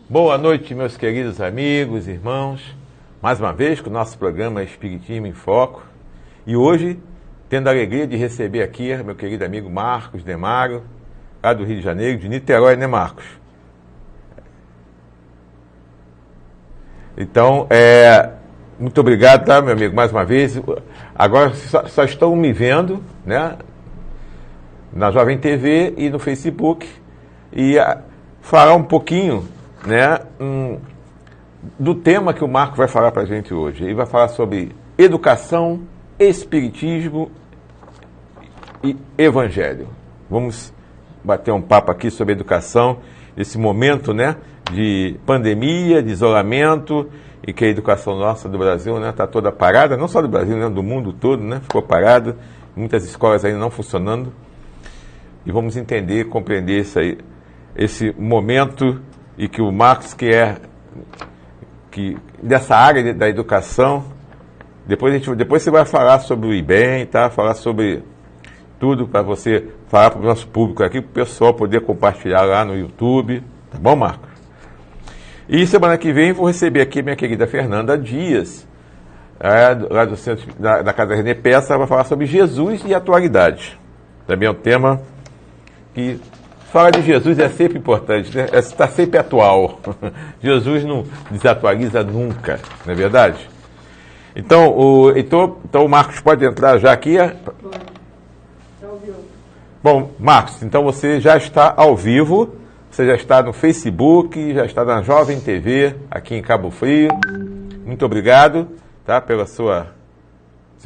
Boa noite, meus queridos amigos, irmãos. Mais uma vez com o nosso programa Espiritismo em Foco. E hoje, tendo a alegria de receber aqui meu querido amigo Marcos Demário, lá do Rio de Janeiro, de Niterói, né, Marcos? Então, muito obrigado, tá, meu amigo, mais uma vez. Agora só estão me vendo, né, na Jovem TV e no Facebook, e falar um pouquinho, né, do tema que o Marco vai falar para a gente hoje. Ele vai falar sobre educação, espiritismo e evangelho. Vamos bater um papo aqui sobre educação, esse momento, né, de pandemia, de isolamento, e que a educação nossa do Brasil, né, está toda parada, não só do Brasil, né, do mundo todo, né, ficou parada, muitas escolas ainda não funcionando. E vamos entender, compreender esse momento, e que o Marcos, que dessa área da educação, depois você vai falar sobre o IBEM, tá? Falar sobre tudo para você falar para o nosso público aqui, para o pessoal poder compartilhar lá no YouTube, tá bom, Marcos? E semana que vem vou receber aqui minha querida Fernanda Dias, lá do centro da Casa René Peça, vai falar sobre Jesus e atualidade. Também é um tema que falar de Jesus é sempre importante, né? Está sempre atual. Jesus não desatualiza nunca, não é verdade? Então, o Marcos pode entrar já aqui. Bom, Marcos, então você já está ao vivo, você já está no Facebook, já está na Jovem TV, aqui em Cabo Frio. Muito obrigado, tá, pelo seu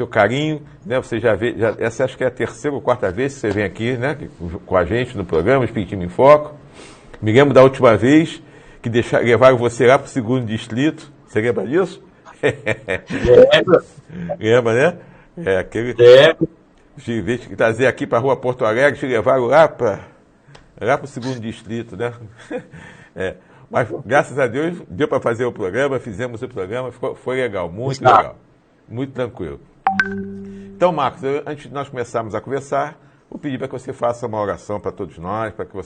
carinho, né? Você já vê, essa acho que é a terceira ou quarta vez que você vem aqui, né, com a gente no programa Espiritismo em Foco. Me lembro da última vez que levaram você lá para o 2º distrito. Você lembra disso? Lembra. Lembra, né? Aquele. Lembro. Que trazer aqui para a Rua Porto Alegre, te levaram lá para o 2º distrito, né? Mas graças a Deus deu para fazer o programa, fizemos o programa, foi legal, muito legal, muito tranquilo. Então, Marcos, antes de nós começarmos a conversar, vou pedir para que você faça uma oração para todos nós, para que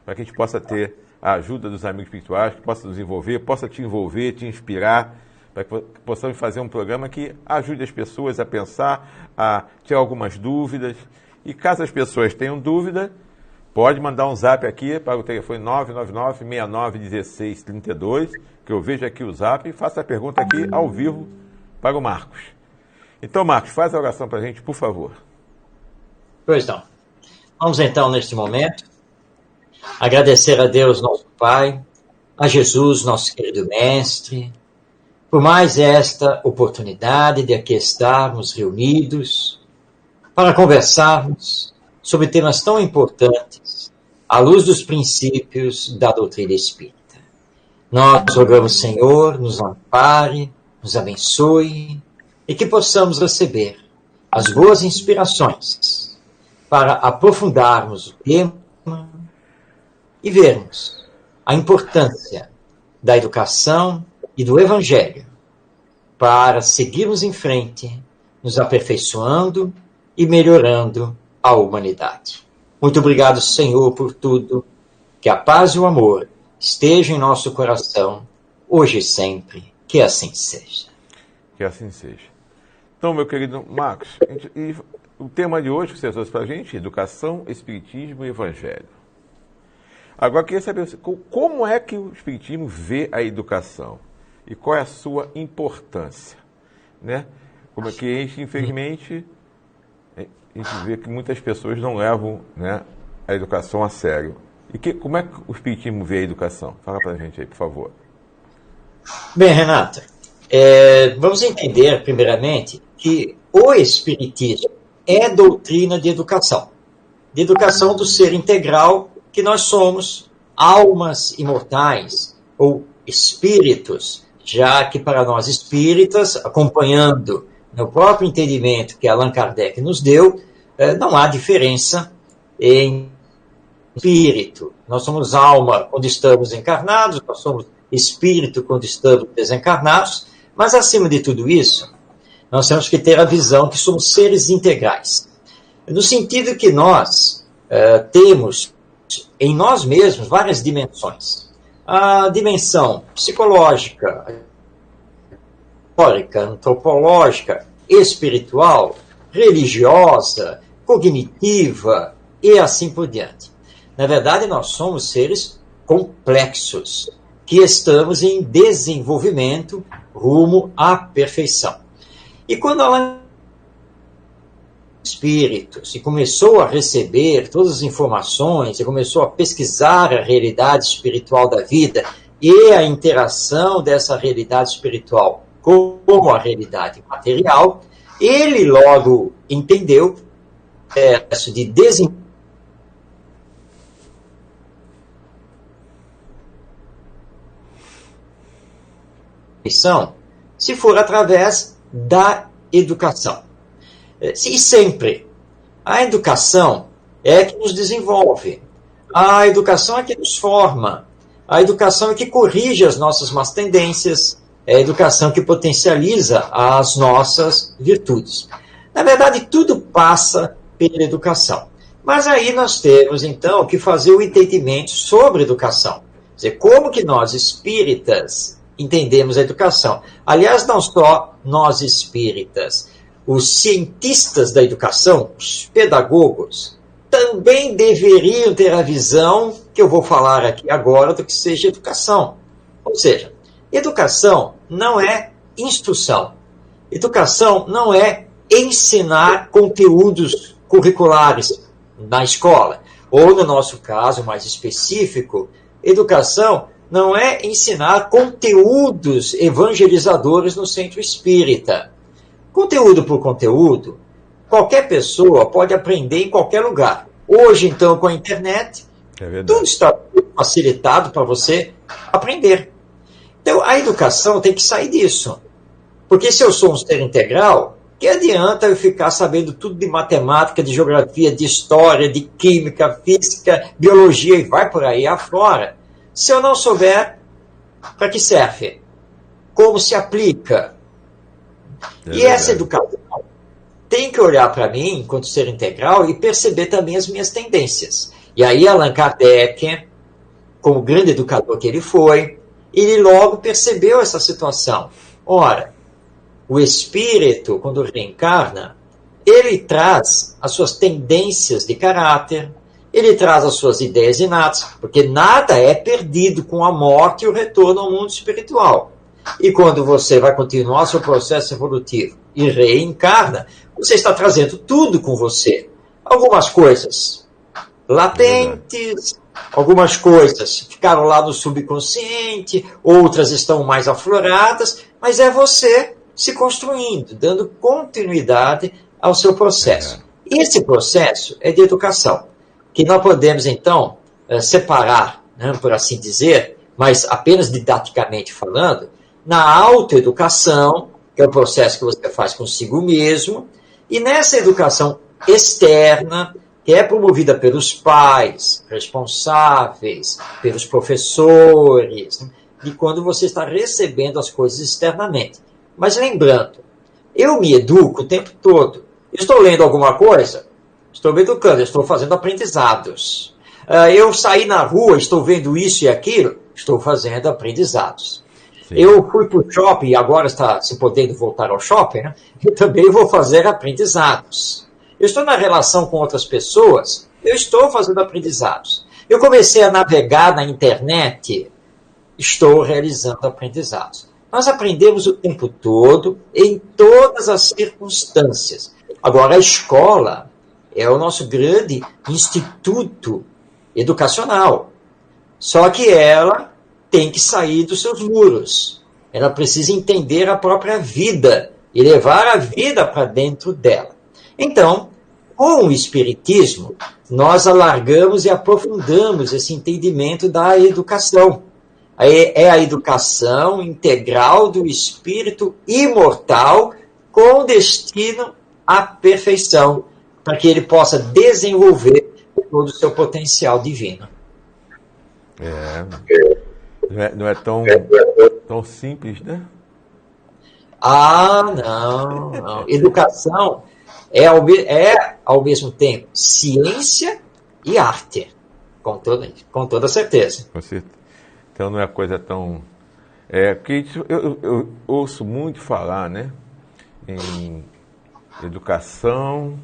a gente possa ter a ajuda dos amigos espirituais, que possa nos envolver, possa te envolver, te inspirar, para que possamos fazer um programa que ajude as pessoas a pensar, a ter algumas dúvidas. E caso as pessoas tenham dúvida, pode mandar um zap aqui para o telefone 999-691632, que eu vejo aqui o zap, e faça a pergunta aqui ao vivo para o Marcos. Então, Marcos, faz a oração para a gente, por favor. Pois não. Vamos então, neste momento, agradecer a Deus, nosso Pai, a Jesus, nosso querido Mestre, por mais esta oportunidade de aqui estarmos reunidos para conversarmos sobre temas tão importantes à luz dos princípios da doutrina espírita. Nós rogamos, Senhor, nos ampare, nos abençoe, e que possamos receber as boas inspirações para aprofundarmos o tema e vermos a importância da educação e do Evangelho para seguirmos em frente, nos aperfeiçoando e melhorando a humanidade. Muito obrigado, Senhor, por tudo. Que a paz e o amor estejam em nosso coração, hoje e sempre. Que assim seja. Que assim seja. Então, meu querido Marcos, o tema de hoje que você trouxe para a gente, educação, espiritismo e evangelho. Agora, eu queria saber como é que o espiritismo vê a educação e qual é a sua importância, né? Como é que a gente, infelizmente, a gente vê que muitas pessoas não levam, né, a educação a sério. E como é que o espiritismo vê a educação? Fala para a gente aí, por favor. Bem, Renata, vamos entender, primeiramente, que o Espiritismo é doutrina de educação do ser integral que nós somos, almas imortais ou espíritos, já que para nós espíritas, acompanhando no próprio entendimento que Allan Kardec nos deu, não há diferença em espírito. Nós somos alma quando estamos encarnados, nós somos espírito quando estamos desencarnados, mas acima de tudo isso, nós temos que ter a visão que somos seres integrais. No sentido que nós temos em nós mesmos várias dimensões. a dimensão psicológica, histórica, antropológica, espiritual, religiosa, cognitiva e assim por diante. Na verdade, nós somos seres complexos, que estamos em desenvolvimento rumo à perfeição. E quando ela espíritos e começou a receber todas as informações e começou a pesquisar a realidade espiritual da vida e a interação dessa realidade espiritual com a realidade material, ele logo entendeu o processo de desenvolvimento se for através da educação. E sempre, a educação é que nos desenvolve, a educação é que nos forma, a educação é que corrige as nossas más tendências, é a educação que potencializa as nossas virtudes. Na verdade, tudo passa pela educação. Mas aí nós temos, então, que fazer o entendimento sobre educação. Quer dizer, como que nós, espíritas, entendemos a educação? Aliás, não só nós espíritas, os cientistas da educação, os pedagogos, também deveriam ter a visão que eu vou falar aqui agora do que seja educação. Ou seja, educação não é instrução. Educação não é ensinar conteúdos curriculares na escola. Ou, no nosso caso mais específico, educação não é ensinar conteúdos evangelizadores no centro espírita. Conteúdo por conteúdo, qualquer pessoa pode aprender em qualquer lugar. Hoje, então, com a internet, tudo está facilitado para você aprender. Então, a educação tem que sair disso. Porque se eu sou um ser integral, que adianta eu ficar sabendo tudo de matemática, de geografia, de história, de química, física, biologia e vai por aí afora, se eu não souber para que serve, como se aplica. E essa educação tem que olhar para mim, enquanto ser integral, e perceber também as minhas tendências. E aí Allan Kardec, como grande educador que ele foi, ele logo percebeu essa situação. Ora, o espírito, quando reencarna, ele traz as suas tendências de caráter, ele traz as suas ideias inatas, porque nada é perdido com a morte e o retorno ao mundo espiritual. E quando você vai continuar seu processo evolutivo e reencarna, você está trazendo tudo com você. Algumas coisas latentes, algumas coisas ficaram lá no subconsciente, outras estão mais afloradas, mas é você se construindo, dando continuidade ao seu processo. Esse processo é de educação, que nós podemos, então, separar, né, por assim dizer, mas apenas didaticamente falando, na autoeducação, que é o processo que você faz consigo mesmo, e nessa educação externa, que é promovida pelos pais, responsáveis, pelos professores, de quando você está recebendo as coisas externamente. Mas lembrando, eu me educo o tempo todo. Estou lendo alguma coisa? Estou me educando, estou fazendo aprendizados. Eu saí na rua, estou vendo isso e aquilo, estou fazendo aprendizados. Sim. Eu fui para o shopping e agora está se podendo voltar ao shopping, né? Eu também vou fazer aprendizados. Eu estou na relação com outras pessoas, eu estou fazendo aprendizados. Eu comecei a navegar na internet, estou realizando aprendizados. Nós aprendemos o tempo todo, em todas as circunstâncias. Agora, a escola é o nosso grande instituto educacional. Só que ela tem que sair dos seus muros. Ela precisa entender a própria vida e levar a vida para dentro dela. Então, com o Espiritismo, nós alargamos e aprofundamos esse entendimento da educação. É a educação integral do espírito imortal com destino à perfeição, para que ele possa desenvolver todo o seu potencial divino. Não é tão simples, né? Não. Educação é ao mesmo tempo ciência e arte, com toda certeza. Com certeza. Então não é coisa tão... porque eu ouço muito falar, né? Em educação,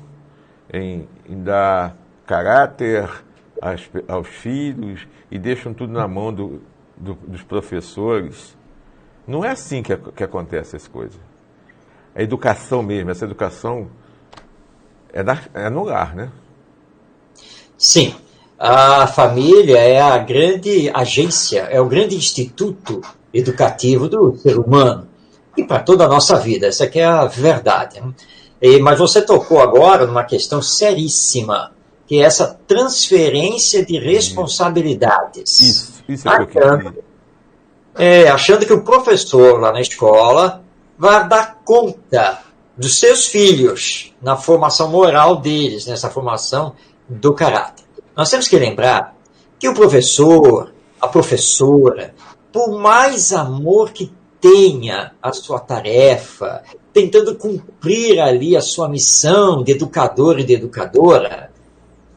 em dar caráter aos filhos e deixam tudo na mão dos professores. Não é assim que acontece as coisas. A educação mesmo, essa educação é no lar, né? Sim. A família é a grande agência, é o grande instituto educativo do ser humano. E para toda a nossa vida, essa aqui é a verdade. Mas você tocou agora numa questão seríssima, que é essa transferência de responsabilidades. Isso é o que eu queria. Achando que o professor lá na escola vai dar conta dos seus filhos na formação moral deles, nessa formação do caráter. Nós temos que lembrar que o professor, a professora, por mais amor que tenha a sua tarefa, tentando cumprir ali a sua missão de educador e de educadora,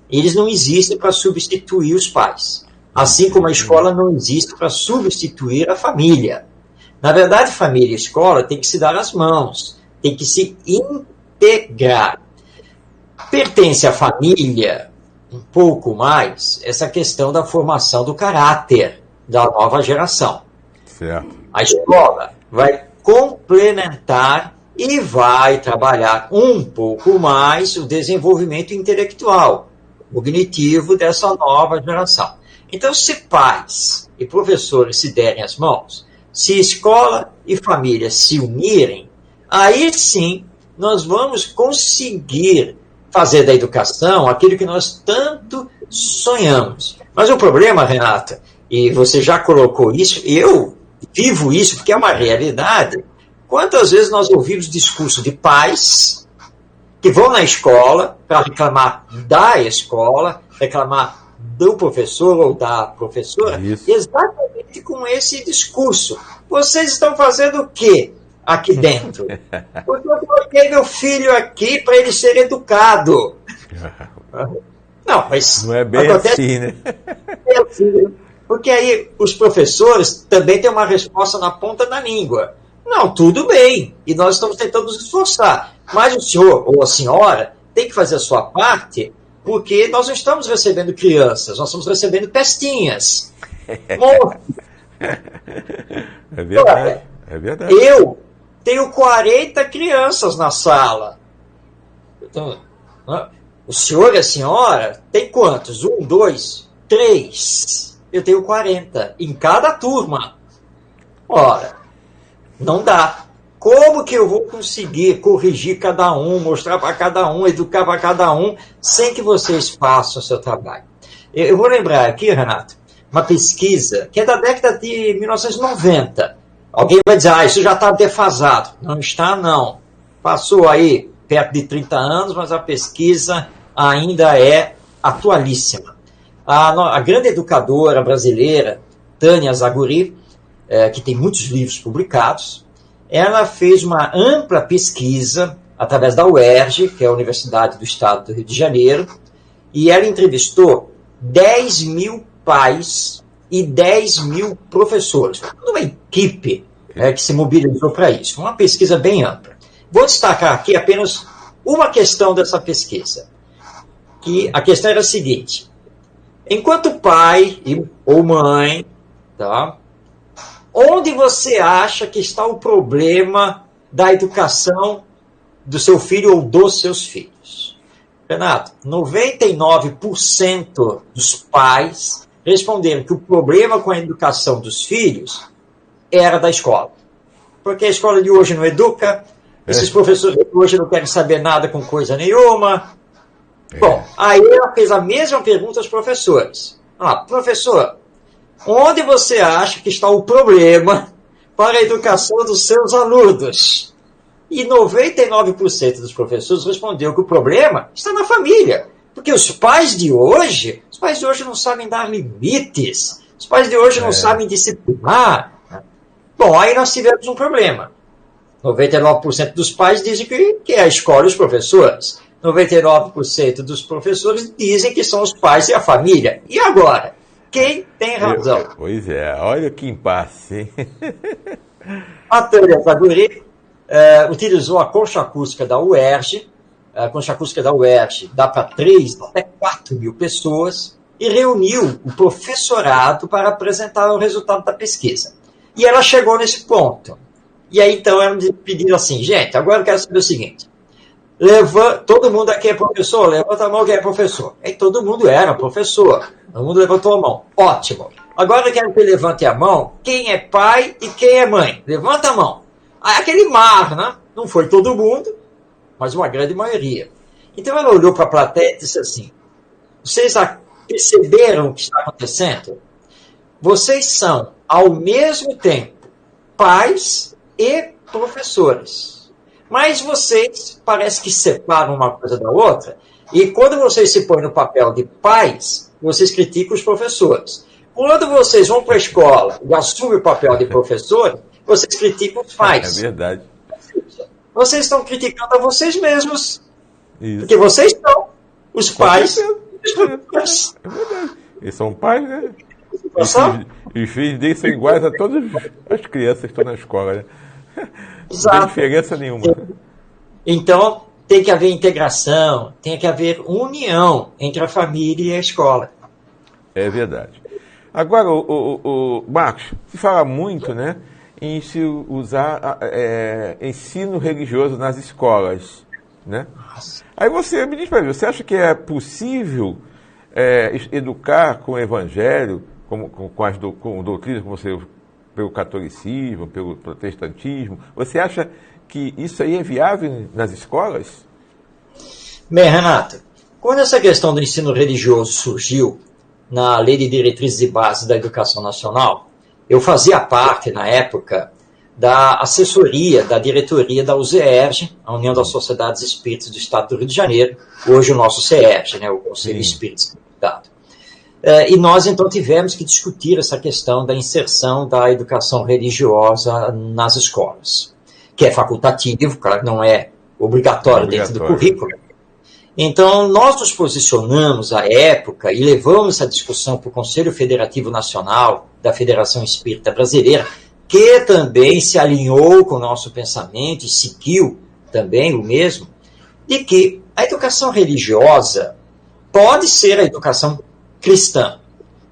eles não existem para substituir os pais. Assim como a escola não existe para substituir a família. Na verdade, família e escola têm que se dar as mãos, têm que se integrar. Pertence à família, um pouco mais, essa questão da formação do caráter da nova geração. Certo. A escola vai complementar e vai trabalhar um pouco mais o desenvolvimento intelectual, cognitivo dessa nova geração. Então, se pais e professores se derem as mãos, se escola e família se unirem, aí sim nós vamos conseguir fazer da educação aquilo que nós tanto sonhamos. Mas o problema, Renata, e você já colocou isso, eu vivo isso porque é uma realidade. Quantas vezes nós ouvimos discurso de pais que vão na escola para reclamar da escola, reclamar do professor ou da professora, isso. Exatamente com esse discurso. Vocês estão fazendo o quê aqui dentro? Porque eu coloquei meu filho aqui para ele ser educado. Não, mas não é bem assim, né? É assim, porque aí os professores também têm uma resposta na ponta da língua. Não, tudo bem, e nós estamos tentando nos esforçar. Mas o senhor ou a senhora tem que fazer a sua parte, porque nós não estamos recebendo crianças, nós estamos recebendo pestinhas. É verdade, é verdade. Eu tenho 40 crianças na sala. Então, o senhor e a senhora tem quantos? 1, 2, 3. Eu tenho 40 em cada turma. Ora, não dá. Como que eu vou conseguir corrigir cada um, mostrar para cada um, educar para cada um, sem que vocês façam o seu trabalho? Eu vou lembrar aqui, Renato, uma pesquisa que é da década de 1990. Alguém vai dizer, isso já está defasado. Não está, não. Passou aí perto de 30 anos, mas a pesquisa ainda é atualíssima. A grande educadora brasileira, Tânia Zaguri, que tem muitos livros publicados, ela fez uma ampla pesquisa através da UERJ, que é a Universidade do Estado do Rio de Janeiro, e ela entrevistou 10 mil pais e 10 mil professores. Uma equipe que se mobilizou para isso. Uma pesquisa bem ampla. Vou destacar aqui apenas uma questão dessa pesquisa. Que a questão era a seguinte. Enquanto pai ou mãe, tá? Onde você acha que está o problema da educação do seu filho ou dos seus filhos? Renato, 99% dos pais responderam que o problema com a educação dos filhos era da escola. Porque a escola de hoje não educa, esses professores de hoje não querem saber nada com coisa nenhuma. Bom, aí ela fez a mesma pergunta aos professores. Professor, onde você acha que está o problema para a educação dos seus alunos? E 99% dos professores respondeu que o problema está na família. Porque os pais de hoje não sabem dar limites. Os pais de hoje não sabem disciplinar. Bom, aí nós tivemos um problema. 99% dos pais dizem que é a escola e os professores. 99% dos professores dizem que são os pais e a família. E agora? quem tem razão. Pois é, olha que impasse, hein? A Tereza Guri utilizou a concha acústica da UERJ. A concha acústica da UERJ dá para 3 até 4 mil pessoas, e reuniu o professorado para apresentar o resultado da pesquisa. E ela chegou nesse ponto. E aí, então, ela me pediu assim, gente, agora eu quero saber o seguinte, todo mundo aqui é professor? Levanta a mão quem é professor. E todo mundo era professor. Todo mundo levantou a mão. Ótimo. Agora eu quero que levante a mão quem é pai e quem é mãe. Levanta a mão. Aí, aquele mar, né? Não foi todo mundo, mas uma grande maioria. Então ela olhou para a plateia e disse assim, vocês perceberam o que está acontecendo? Vocês são, ao mesmo tempo, pais e professores. Mas vocês parece que separam uma coisa da outra, e quando vocês se põem no papel de pais, vocês criticam os professores. Quando vocês vão para a escola e assumem o papel de professor, vocês criticam os pais. É verdade. Vocês estão criticando a vocês mesmos. Isso. Porque vocês são os pais. É verdade. Eles são pais, né? E os filhos deles são iguais a todas as crianças que estão na escola, né? Exato. Não tem diferença nenhuma. Então, tem que haver integração, tem que haver união entre a família e a escola. É verdade. Agora, o Marcos, se fala muito, né, em se usar ensino religioso nas escolas, né? Aí você me diz para mim, você acha que é possível educar com o evangelho, com doutrinas como você, pelo catolicismo, pelo protestantismo? Você acha que isso aí é viável nas escolas? Bem, Renato, quando essa questão do ensino religioso surgiu na Lei de Diretrizes e Bases da Educação Nacional, eu fazia parte, na época, da assessoria, da diretoria da USEERJ, a União das Sociedades Espíritas do Estado do Rio de Janeiro, hoje o nosso CERJ, né, o Conselho Espírita do Estado. E nós, então, tivemos que discutir essa questão da inserção da educação religiosa nas escolas, que é facultativo, claro, não é obrigatório dentro do currículo. Então, nós nos posicionamos à época e levamos essa discussão para o Conselho Federativo Nacional da Federação Espírita Brasileira, que também se alinhou com o nosso pensamento e seguiu também o mesmo, de que a educação religiosa pode ser a educação cristã,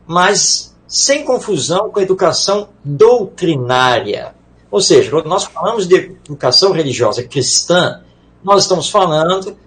mas sem confusão com a educação doutrinária. Ou seja, quando nós falamos de educação religiosa cristã, nós estamos falando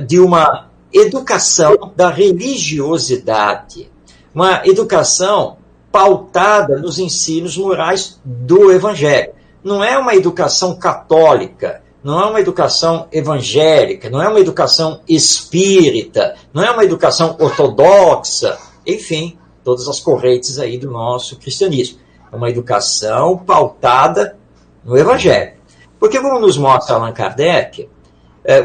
de uma educação da religiosidade, uma educação pautada nos ensinos morais do Evangelho. Não é uma educação católica, não é uma educação evangélica, não é uma educação espírita, não é uma educação ortodoxa, enfim, todas as correntes aí do nosso cristianismo. É uma educação pautada no Evangelho. Porque, como nos mostra Allan Kardec,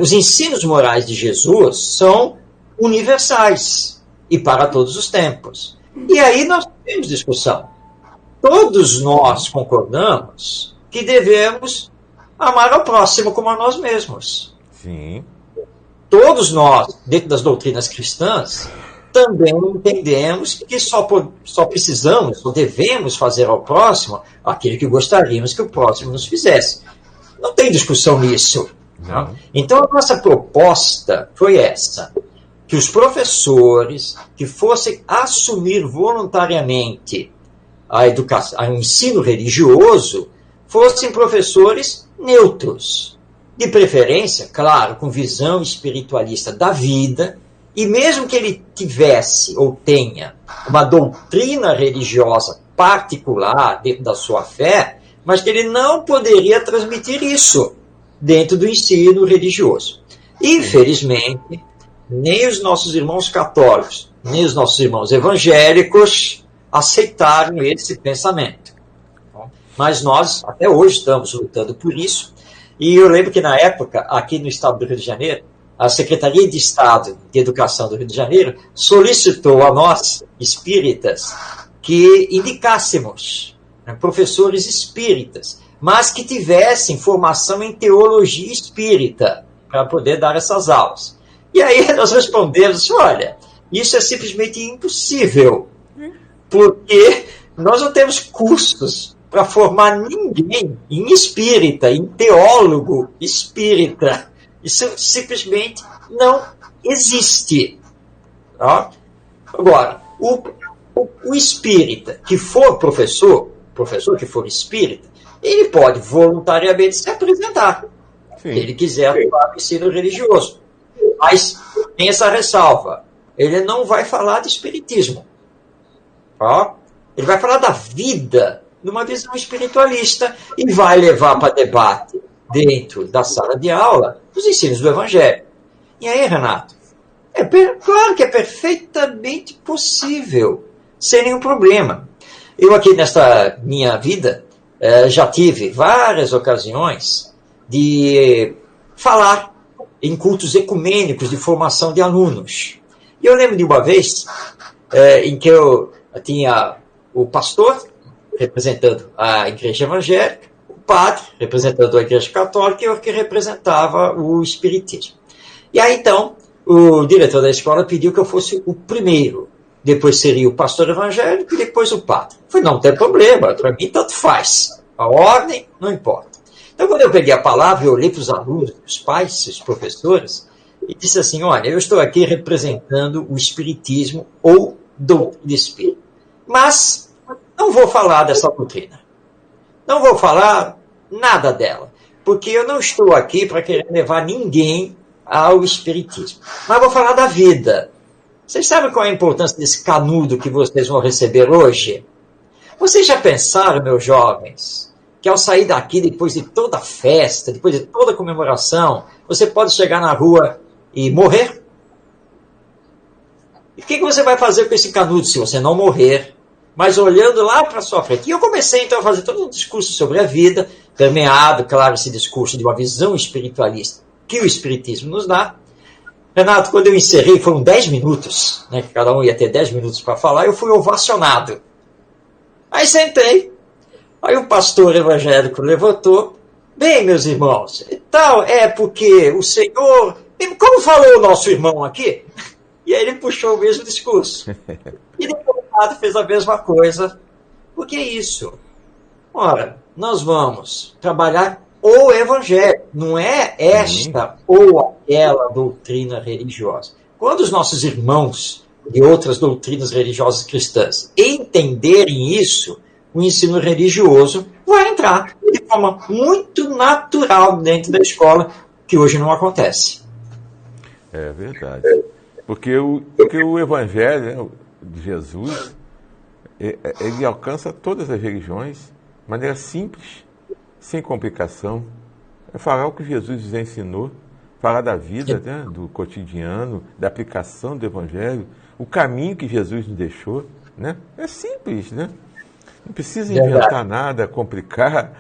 os ensinos morais de Jesus são universais e para todos os tempos. E aí nós temos discussão. Todos nós concordamos que devemos amar ao próximo como a nós mesmos. Sim. Todos nós, dentro das doutrinas cristãs, também entendemos que só precisamos ou devemos fazer ao próximo aquilo que gostaríamos que o próximo nos fizesse. Não tem discussão nisso. Não. Então, a nossa proposta foi essa, que os professores que fossem assumir voluntariamente a educação, o ensino religioso, fossem professores neutros, de preferência, claro, com visão espiritualista da vida, e mesmo que ele tivesse ou tenha uma doutrina religiosa particular dentro da sua fé, mas que ele não poderia transmitir isso dentro do ensino religioso. Infelizmente, nem os nossos irmãos católicos, nem os nossos irmãos evangélicos aceitaram esse pensamento. Mas nós, até hoje, estamos lutando por isso. E eu lembro que, na época, aqui no estado do Rio de Janeiro, a Secretaria de Estado de Educação do Rio de Janeiro solicitou a nós, espíritas, que indicássemos professores espíritas, mas que tivessem formação em teologia espírita, para poder dar essas aulas. E aí nós respondemos, olha, isso é simplesmente impossível, Porque nós não temos cursos para formar ninguém em espírita, em teólogo espírita. Isso simplesmente não existe. Tá? Agora, o espírita que for professor que for espírita, ele pode voluntariamente se apresentar. Sim. Se ele quiser atuar no ensino religioso. Mas tem essa ressalva. Ele não vai falar de espiritismo. Tá? Ele vai falar da vida numa visão espiritualista e vai levar para debate dentro da sala de aula os ensinos do Evangelho. E aí, Renato, claro que é perfeitamente possível, sem nenhum problema. Eu aqui nesta minha vida já tive várias ocasiões de falar em cultos ecumênicos de formação de alunos. E eu lembro de uma vez em que eu tinha o pastor representando a igreja evangélica, o padre representando a igreja católica e eu que representava o espiritismo. E aí então o diretor da escola pediu que eu fosse o primeiro. Depois seria o pastor evangélico e depois o padre. Eu falei, não tem problema, para mim tanto faz. A ordem não importa. Então, quando eu peguei a palavra, eu olhei para os alunos, os pais, os professores, e disse assim, olha, eu estou aqui representando o espiritismo ou doutrina espírita. Mas não vou falar dessa doutrina. Não vou falar nada dela. Porque eu não estou aqui para querer levar ninguém ao espiritismo. Mas vou falar da vida. Vocês sabem qual é a importância desse canudo que vocês vão receber hoje? Vocês já pensaram, meus jovens, que ao sair daqui, depois de toda a festa, depois de toda a comemoração, você pode chegar na rua e morrer? E o que você vai fazer com esse canudo se você não morrer, mas olhando lá para sua frente? E eu comecei então a fazer todo um discurso sobre a vida, permeado, claro, esse discurso de uma visão espiritualista que o espiritismo nos dá. Renato, quando eu encerrei, foram 10 minutos, né, que cada um ia ter 10 minutos para falar, eu fui ovacionado. Aí sentei, aí um pastor evangélico levantou, bem, meus irmãos, e tal, porque o Senhor, como falou o nosso irmão aqui, e aí ele puxou o mesmo discurso. E depois o padre fez a mesma coisa. Por que isso? Ora, nós vamos trabalhar o Evangelho, não é esta ou aquela doutrina religiosa. Quando os nossos irmãos de outras doutrinas religiosas cristãs entenderem isso, o ensino religioso vai entrar de forma muito natural dentro da escola, que hoje não acontece. É verdade. Porque o Evangelho, né, de Jesus, ele alcança todas as religiões de maneira simples, sem complicação. É falar o que Jesus nos ensinou, falar da vida, né, do cotidiano, da aplicação do Evangelho, o caminho que Jesus nos deixou, né? É simples, né? Não precisa inventar nada, complicar.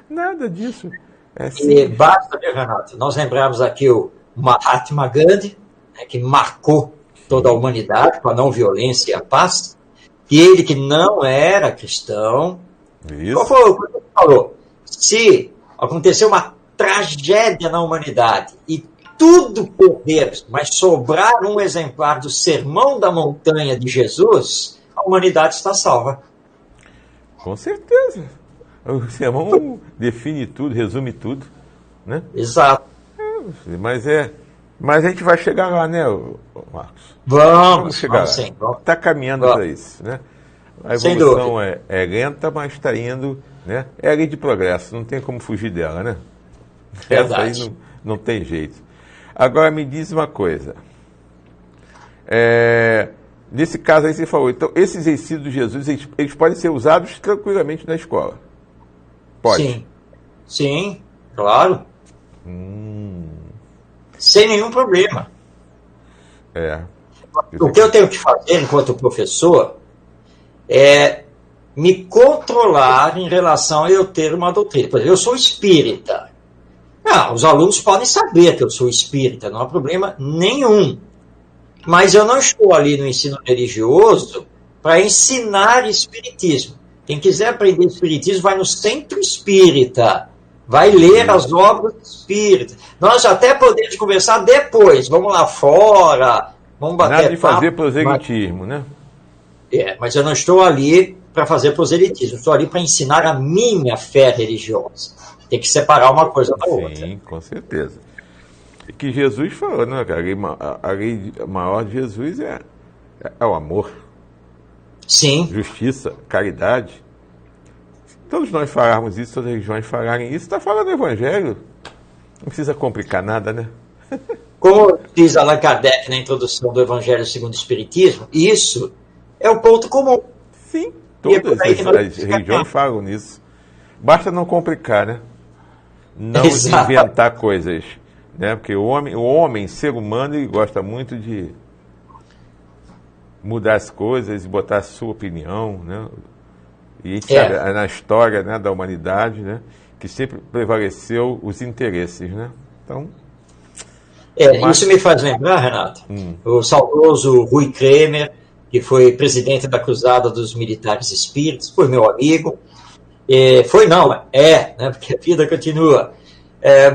Nada disso. É simples. E basta, meu Renato, nós lembramos aqui o Mahatma Gandhi, né, que marcou toda a humanidade com a não violência e a paz, e ele que não era cristão. Isso. Qual foi o que ele falou? Se acontecer uma tragédia na humanidade e tudo correr, mas sobrar um exemplar do Sermão da Montanha de Jesus, a humanidade está salva. Com certeza. O sermão define tudo, resume tudo, né? Exato. Mas a gente vai chegar lá, né, Marcos? Vamos chegar lá. Sim. Está caminhando para isso, né? A evolução é lenta, mas está indo, né? É a lei de progresso, não tem como fugir dela, né? Verdade. Essa aí não tem jeito. Agora me diz uma coisa. Nesse caso aí você falou, então esses ensinos de Jesus, eles podem ser usados tranquilamente na escola? Pode? Sim, claro. Sem nenhum problema. O que eu tenho que fazer enquanto professor é me controlar em relação a eu ter uma doutrina. Por exemplo, eu sou espírita. Os alunos podem saber que eu sou espírita, não há problema nenhum. Mas eu não estou ali no ensino religioso para ensinar espiritismo. Quem quiser aprender espiritismo vai no centro espírita, vai ler as obras espíritas. Nós até podemos conversar depois, vamos lá fora, vamos bater nada de fazer proselitismo, né? Mas eu não estou ali para fazer proselitismo, estou ali para ensinar a minha fé religiosa. Tem que separar uma coisa da outra. Sim, com certeza. E que Jesus falou, né, cara? A lei maior de Jesus é o amor. Sim. Justiça, caridade. Se todos nós falarmos isso, todas as religiões falarem isso, está falando do Evangelho. Não precisa complicar nada, né? Como diz Allan Kardec na introdução do Evangelho segundo o Espiritismo, isso é o ponto comum. Sim, todas as religiões falam nisso. Basta não complicar, né? Não inventar coisas, né? Porque o homem, ser humano, ele gosta muito de mudar as coisas e botar a sua opinião, né? E a gente sabe, na história, né, da humanidade, né, que sempre prevaleceu os interesses, né? Então... Isso me faz lembrar, Renato, o saudoso Rui Kremer, que foi presidente da Cruzada dos Militares Espíritas, foi meu amigo. Né, porque a vida continua.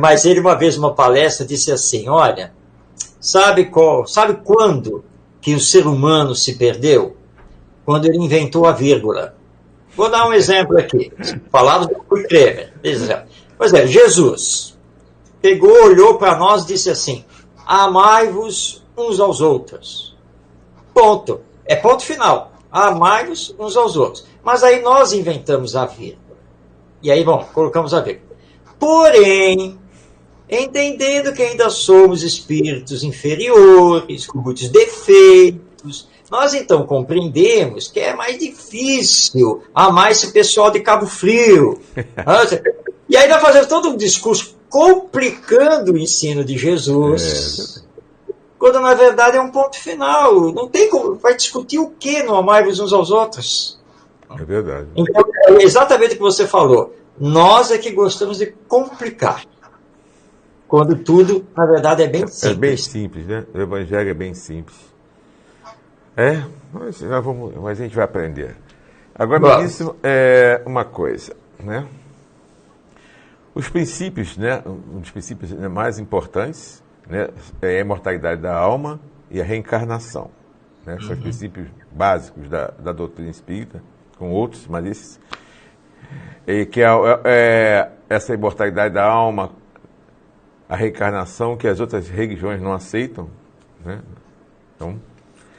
Mas ele, uma vez, numa palestra, disse assim: olha, sabe quando que o ser humano se perdeu? Quando ele inventou a vírgula. Vou dar um exemplo aqui. Palavras do Rui Kremer. Pois é, Jesus pegou, olhou para nós e disse assim: amai-vos uns aos outros. Ponto. É ponto final. Amai-vos uns aos outros. Mas aí nós inventamos a vírgula. E aí, colocamos a vírgula. Porém, entendendo que ainda somos espíritos inferiores, com muitos defeitos, nós então compreendemos que é mais difícil amar esse pessoal de Cabo Frio. E aí nós fazemos todo um discurso complicando o ensino de Jesus, quando na verdade é um ponto final. Não tem como, vai discutir o que no amar-vos uns aos outros? É verdade. Então, é exatamente o que você falou. Nós é que gostamos de complicar, quando tudo, na verdade, é bem simples. É bem simples, né? O Evangelho é bem simples. Mas a gente vai aprender. Agora, ministro, uma coisa, né? Os princípios, né? Um dos princípios mais importantes, né, é a imortalidade da alma e a reencarnação. Né? São os princípios básicos da doutrina espírita, com outros, mas esses. Que essa imortalidade da alma, a reencarnação, que as outras religiões não aceitam. Né? Então,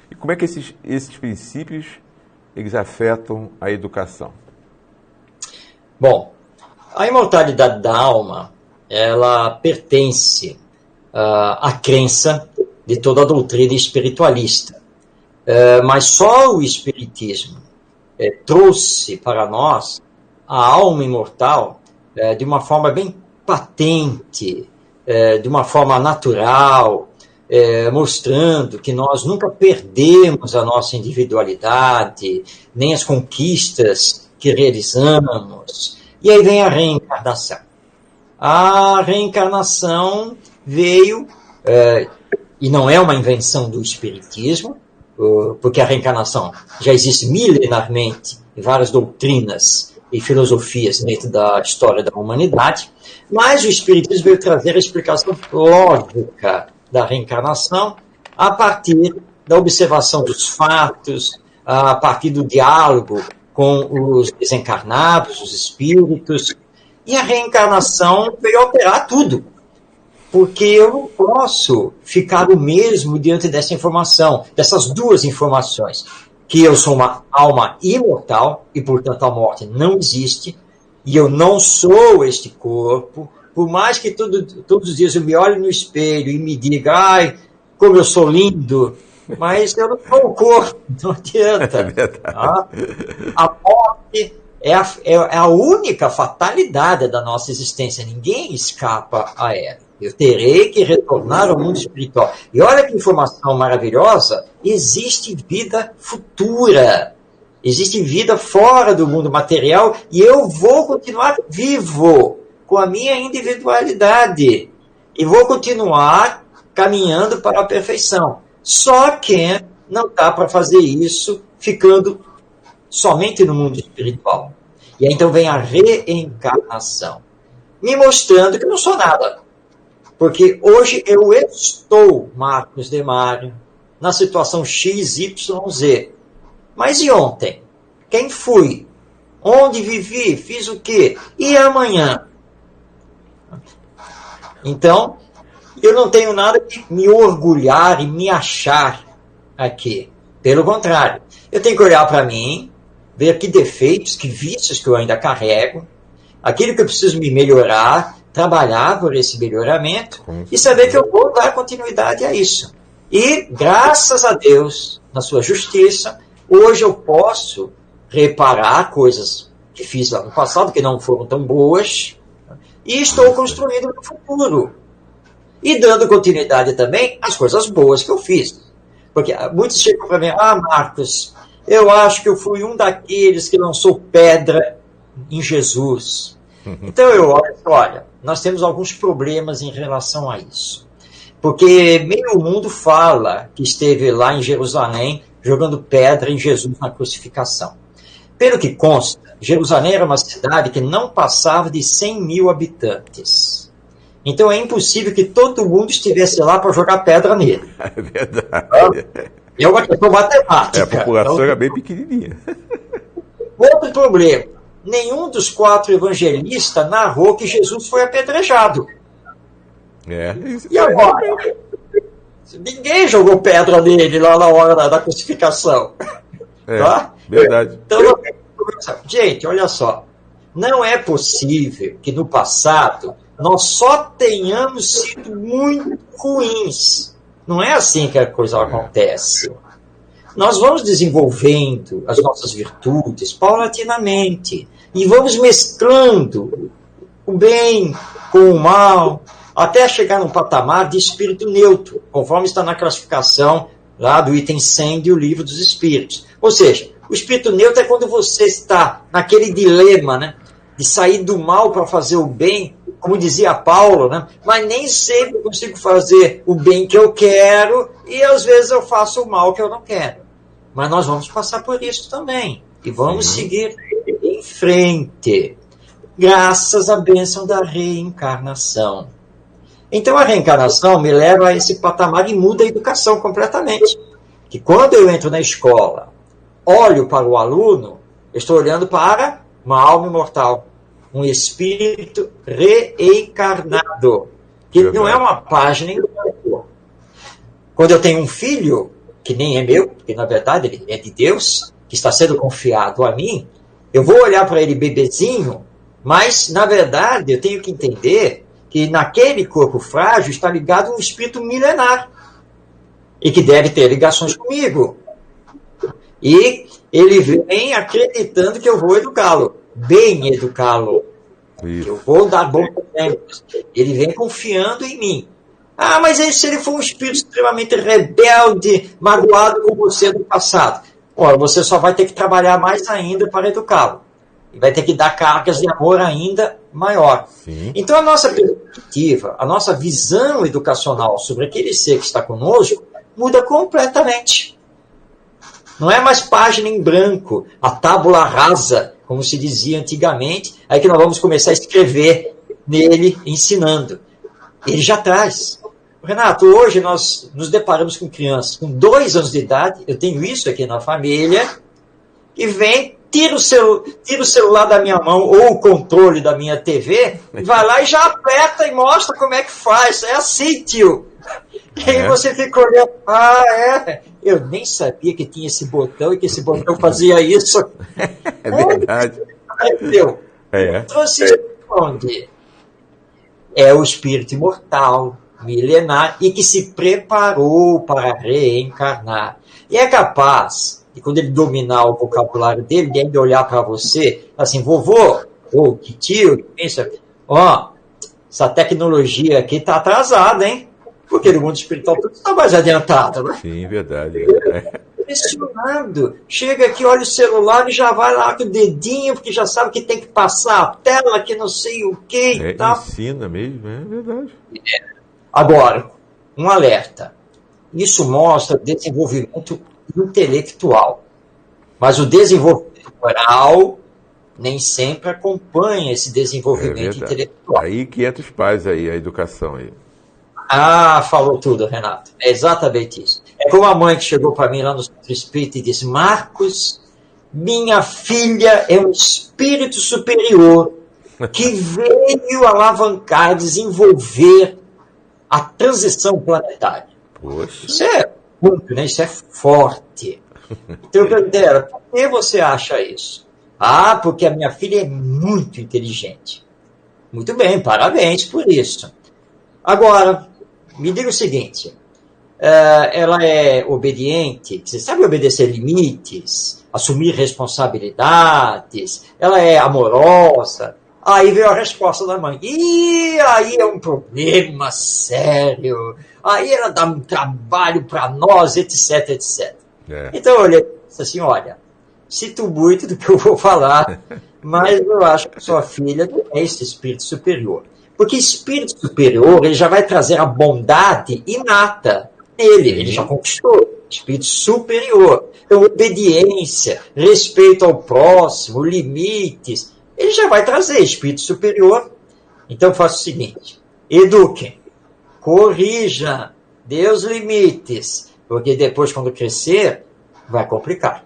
e como é que esses princípios eles afetam a educação? Bom, a imortalidade da alma, ela pertence à crença de toda a doutrina espiritualista. Mas só o Espiritismo trouxe para nós a alma imortal de uma forma bem patente, de uma forma natural, mostrando que nós nunca perdemos a nossa individualidade, nem as conquistas que realizamos. E aí vem a reencarnação. A reencarnação veio, e não é uma invenção do Espiritismo, porque a reencarnação já existe milenarmente em várias doutrinas e filosofias dentro da história da humanidade, mas o Espiritismo veio trazer a explicação lógica da reencarnação a partir da observação dos fatos, a partir do diálogo com os desencarnados, os espíritos, e a reencarnação veio alterar tudo, porque eu não posso ficar o mesmo diante dessa informação, dessas duas informações, que eu sou uma alma imortal, e portanto a morte não existe, e eu não sou este corpo, por mais que todos os dias eu me olhe no espelho e me diga, ai, como eu sou lindo, mas eu não sou o corpo, não adianta. A morte é a única fatalidade da nossa existência, ninguém escapa a ela. Eu terei que retornar ao mundo espiritual. E olha que informação maravilhosa, existe vida futura, existe vida fora do mundo material, e eu vou continuar vivo, com a minha individualidade, e vou continuar caminhando para a perfeição. Só que não dá para fazer isso ficando somente no mundo espiritual. E aí, então vem a reencarnação, me mostrando que eu não sou nada. Porque hoje eu estou, Marcos Demário, na situação XYZ. Mas e ontem? Quem fui? Onde vivi? Fiz o quê? E amanhã? Então, eu não tenho nada que me orgulhar e me achar aqui. Pelo contrário, eu tenho que olhar para mim, ver que defeitos, que vícios que eu ainda carrego, aquilo que eu preciso me melhorar, trabalhar por esse melhoramento e saber que eu vou dar continuidade a isso. E, graças a Deus, na sua justiça, hoje eu posso reparar coisas que fiz lá no passado, que não foram tão boas, e estou construindo o meu futuro. E dando continuidade também às coisas boas que eu fiz. Porque muitos chegam para mim, Marcos, eu acho que eu fui um daqueles que lançou pedra em Jesus. Então eu olha, nós temos alguns problemas em relação a isso. Porque meio mundo fala que esteve lá em Jerusalém jogando pedra em Jesus na crucificação. Pelo que consta, Jerusalém era uma cidade que não passava de 100 mil habitantes. Então é impossível que todo mundo estivesse lá para jogar pedra nele. É verdade. É uma questão matemática. A população era bem pequenininha. Outro problema, nenhum dos 4 evangelistas narrou que Jesus foi apedrejado. E agora? Ninguém jogou pedra nele lá na hora da crucificação. Tá? Verdade. Então, gente, olha só. Não é possível que no passado nós só tenhamos sido muito ruins. Não é assim que a coisa acontece. Nós vamos desenvolvendo as nossas virtudes paulatinamente e vamos mesclando o bem com o mal até chegar num patamar de espírito neutro, conforme está na classificação lá do item 100 do Livro dos Espíritos. Ou seja, o espírito neutro é quando você está naquele dilema, né, de sair do mal para fazer o bem, como dizia Paulo, né, mas nem sempre eu consigo fazer o bem que eu quero e às vezes eu faço o mal que eu não quero. Mas nós vamos passar por isso também e vamos seguir em frente, graças à bênção da reencarnação. Então a reencarnação me leva a esse patamar e muda a educação completamente. Que quando eu entro na escola, olho para o aluno, eu estou olhando para uma alma imortal, um espírito reencarnado, que não é uma página em branco. Quando eu tenho um filho, que nem é meu, que na verdade ele é de Deus, que está sendo confiado a mim, eu vou olhar para ele bebezinho, mas na verdade eu tenho que entender que naquele corpo frágil está ligado um espírito milenar e que deve ter ligações comigo. E ele vem acreditando que eu vou educá-lo, bem educá-lo, que eu vou dar bons exemplos. Ele vem confiando em mim. Mas se ele for um espírito extremamente rebelde, magoado com você do passado, você só vai ter que trabalhar mais ainda para educá-lo. E vai ter que dar cargas de amor ainda maior. Sim. Então a nossa perspectiva, a nossa visão educacional sobre aquele ser que está conosco muda completamente. Não é mais página em branco, a tábula rasa, como se dizia antigamente, aí que nós vamos começar a escrever nele, ensinando. Ele já traz. Renato, hoje nós nos deparamos com crianças com 2 anos de idade, eu tenho isso aqui na família, que vem, tira o celular da minha mão ou o controle da minha TV, vai lá e já aperta e mostra como é que faz. É assim, tio. E aí você fica olhando, eu nem sabia que tinha esse botão e que esse botão fazia isso. É verdade. Trouxe isso onde? É o espírito imortal, milenar, e que se preparou para reencarnar. E é capaz de, quando ele dominar o vocabulário dele, de ainda olhar para você, assim, vovô, ou que tio, pensa, essa tecnologia aqui está atrasada, hein? Porque no mundo espiritual tudo está mais adiantado, né? Sim, verdade. Impressionado. Chega aqui, olha o celular e já vai lá com o dedinho, porque já sabe que tem que passar a tela, que não sei o que e tal. Ensina mesmo, é verdade. Agora, um alerta. Isso mostra desenvolvimento intelectual. Mas o desenvolvimento moral nem sempre acompanha esse desenvolvimento intelectual. Aí que entra os pais aí, a educação aí. Falou tudo, Renato. É exatamente isso. É como a mãe que chegou para mim lá no Centro Espírita e disse: Marcos, minha filha é um espírito superior que veio alavancar, desenvolver a transição planetária. Poxa. Isso é muito, né? Isso é forte. Então eu perguntei a ela: por que você acha isso? Ah, porque a minha filha é muito inteligente. Muito bem, parabéns por isso. Agora, me diga o seguinte, ela é obediente, você sabe obedecer limites, assumir responsabilidades, ela é amorosa. Aí veio a resposta da mãe. E aí é um problema sério. Aí ela dá um trabalho para nós, etc, etc. Então eu olhei e disse assim, olha, sinto muito do que eu vou falar, mas eu acho que sua filha não é esse espírito superior. Porque espírito superior, ele já vai trazer a bondade inata nele, ele já conquistou. Espírito superior. Então, obediência, respeito ao próximo, limites, ele já vai trazer espírito superior. Então, faça o seguinte, eduque, corrija, dê os limites, porque depois, quando crescer, vai complicar.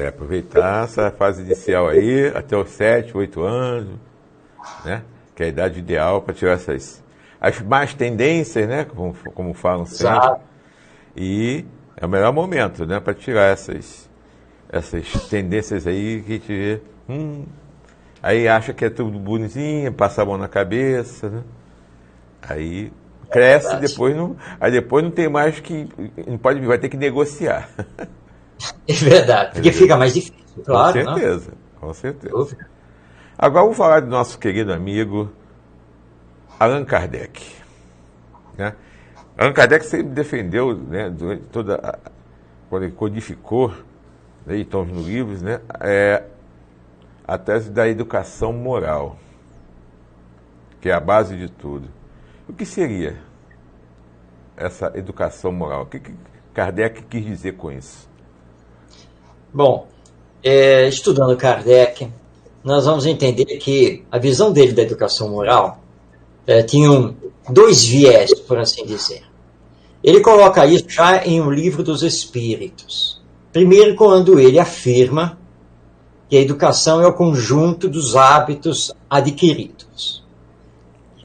Aproveitar essa fase inicial aí, até os 7, 8 anos, né? Que é a idade ideal para tirar as más tendências, né? Como falam sempre. Exato. E é o melhor momento, né? Para tirar essas tendências aí que a gente vê. Aí acha que é tudo bonitinho, passa a mão na cabeça, né? Aí cresce, depois não tem mais que. Não pode, vai ter que negociar. É verdade, porque fica mais difícil, claro. Com certeza, né? Com certeza. Agora vamos falar do nosso querido amigo Allan Kardec. Né? Allan Kardec sempre defendeu, né, durante quando ele codificou, né, e estão nos livros, né, a tese da educação moral, que é a base de tudo. O que seria essa educação moral? O que Kardec quis dizer com isso? Bom, estudando Kardec, nós vamos entender que a visão dele da educação moral tinha dois viés, por assim dizer. Ele coloca isso já em O Livro dos Espíritos. Primeiro, quando ele afirma que a educação é o conjunto dos hábitos adquiridos.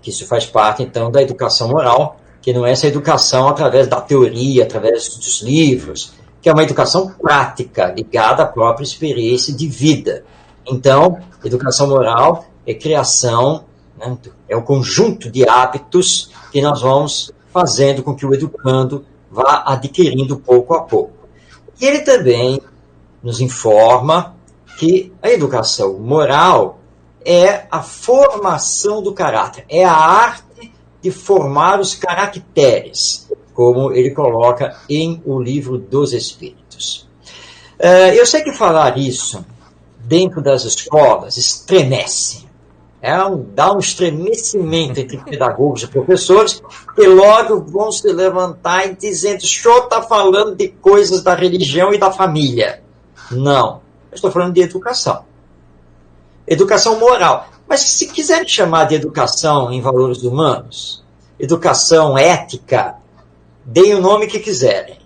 Que isso faz parte, então, da educação moral, que não é essa educação através da teoria, através dos livros, que é uma educação prática, ligada à própria experiência de vida. Então, educação moral é criação, né, é o conjunto de hábitos que nós vamos fazendo com que o educando vá adquirindo pouco a pouco. E ele também nos informa que a educação moral é a formação do caráter, é a arte de formar os caracteres, como ele coloca em O Livro dos Espíritos. Eu sei que falar isso dentro das escolas estremece, dá um estremecimento entre pedagogos e professores, que logo vão se levantar e dizendo: o senhor está falando de coisas da religião e da família. Não, eu estou falando de educação. Educação moral. Mas se quiserem chamar de educação em valores humanos, educação ética, deem o nome que quiserem.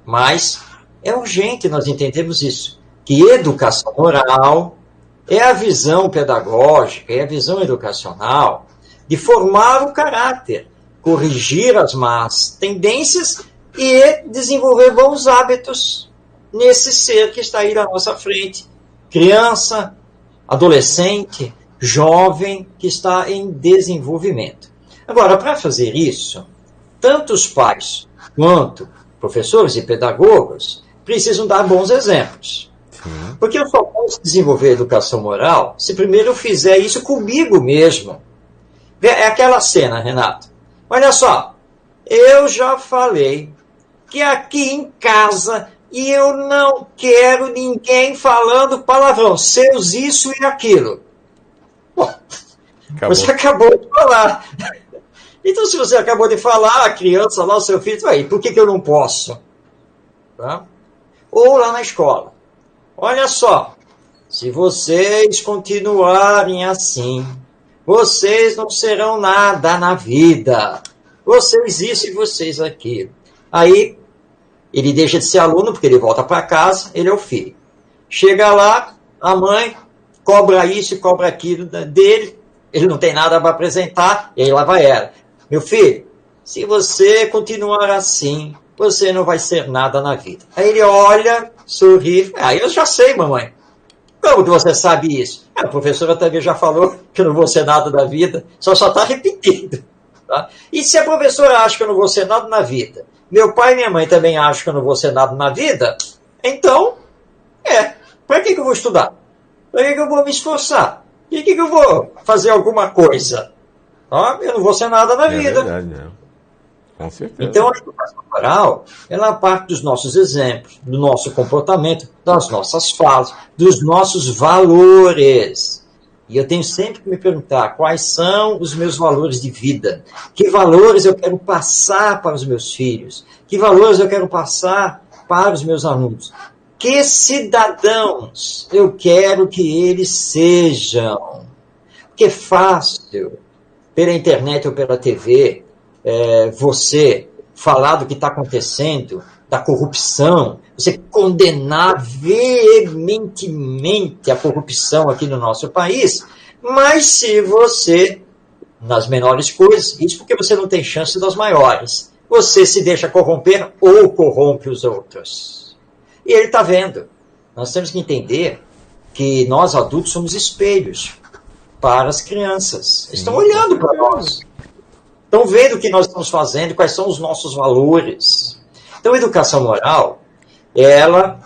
Mas é urgente nós entendermos isso, que educação moral é a visão pedagógica, é a visão educacional de formar o caráter, corrigir as más tendências e desenvolver bons hábitos nesse ser que está aí na nossa frente. Criança, adolescente, jovem que está em desenvolvimento. Agora, para fazer isso, tanto os pais quanto professores e pedagogos precisam dar bons exemplos. Porque eu só posso desenvolver educação moral se primeiro eu fizer isso comigo mesmo. É aquela cena, Renato. Olha só, eu já falei que aqui em casa eu não quero ninguém falando palavrão, seus isso e aquilo. Bom, você acabou de falar. Então, se você acabou de falar, a criança lá, o seu filho, aí, por que eu não posso? Tá? Ou lá na escola. Olha só, se vocês continuarem assim, vocês não serão nada na vida. Vocês isso e vocês aquilo. Aí, Ele deixa de ser aluno porque ele volta para casa, ele é o filho. Chega lá, a mãe cobra isso e cobra aquilo dele, ele não tem nada para apresentar, e aí lá vai ela. Meu filho, se você continuar assim, você não vai ser nada na vida. Aí ele olha, sorri, eu já sei, mamãe. Como que você sabe isso? A professora também já falou que eu não vou ser nada na vida, só está repetindo. Tá? E se a professora acha que eu não vou ser nada na vida, meu pai e minha mãe também acham que eu não vou ser nada na vida, então, para que eu vou estudar? Para que eu vou me esforçar? Para que eu vou fazer alguma coisa? Eu não vou ser nada na vida. É verdade, né? Com certeza. Então, a educação moral, ela parte dos nossos exemplos, do nosso comportamento, das nossas falas, dos nossos valores. E eu tenho sempre que me perguntar quais são os meus valores de vida. Que valores eu quero passar para os meus filhos? Que valores eu quero passar para os meus alunos? Que cidadãos eu quero que eles sejam? Porque é fácil, pela internet ou pela TV, você falar do que está acontecendo, da corrupção, você condenar veementemente a corrupção aqui no nosso país, mas se você, nas menores coisas, isso porque você não tem chance das maiores, você se deixa corromper ou corrompe os outros. E ele está vendo. Nós temos que entender que nós adultos somos espelhos para as crianças. Eles estão olhando para nós. Estão vendo o que nós estamos fazendo, quais são os nossos valores. Então, a educação moral, ela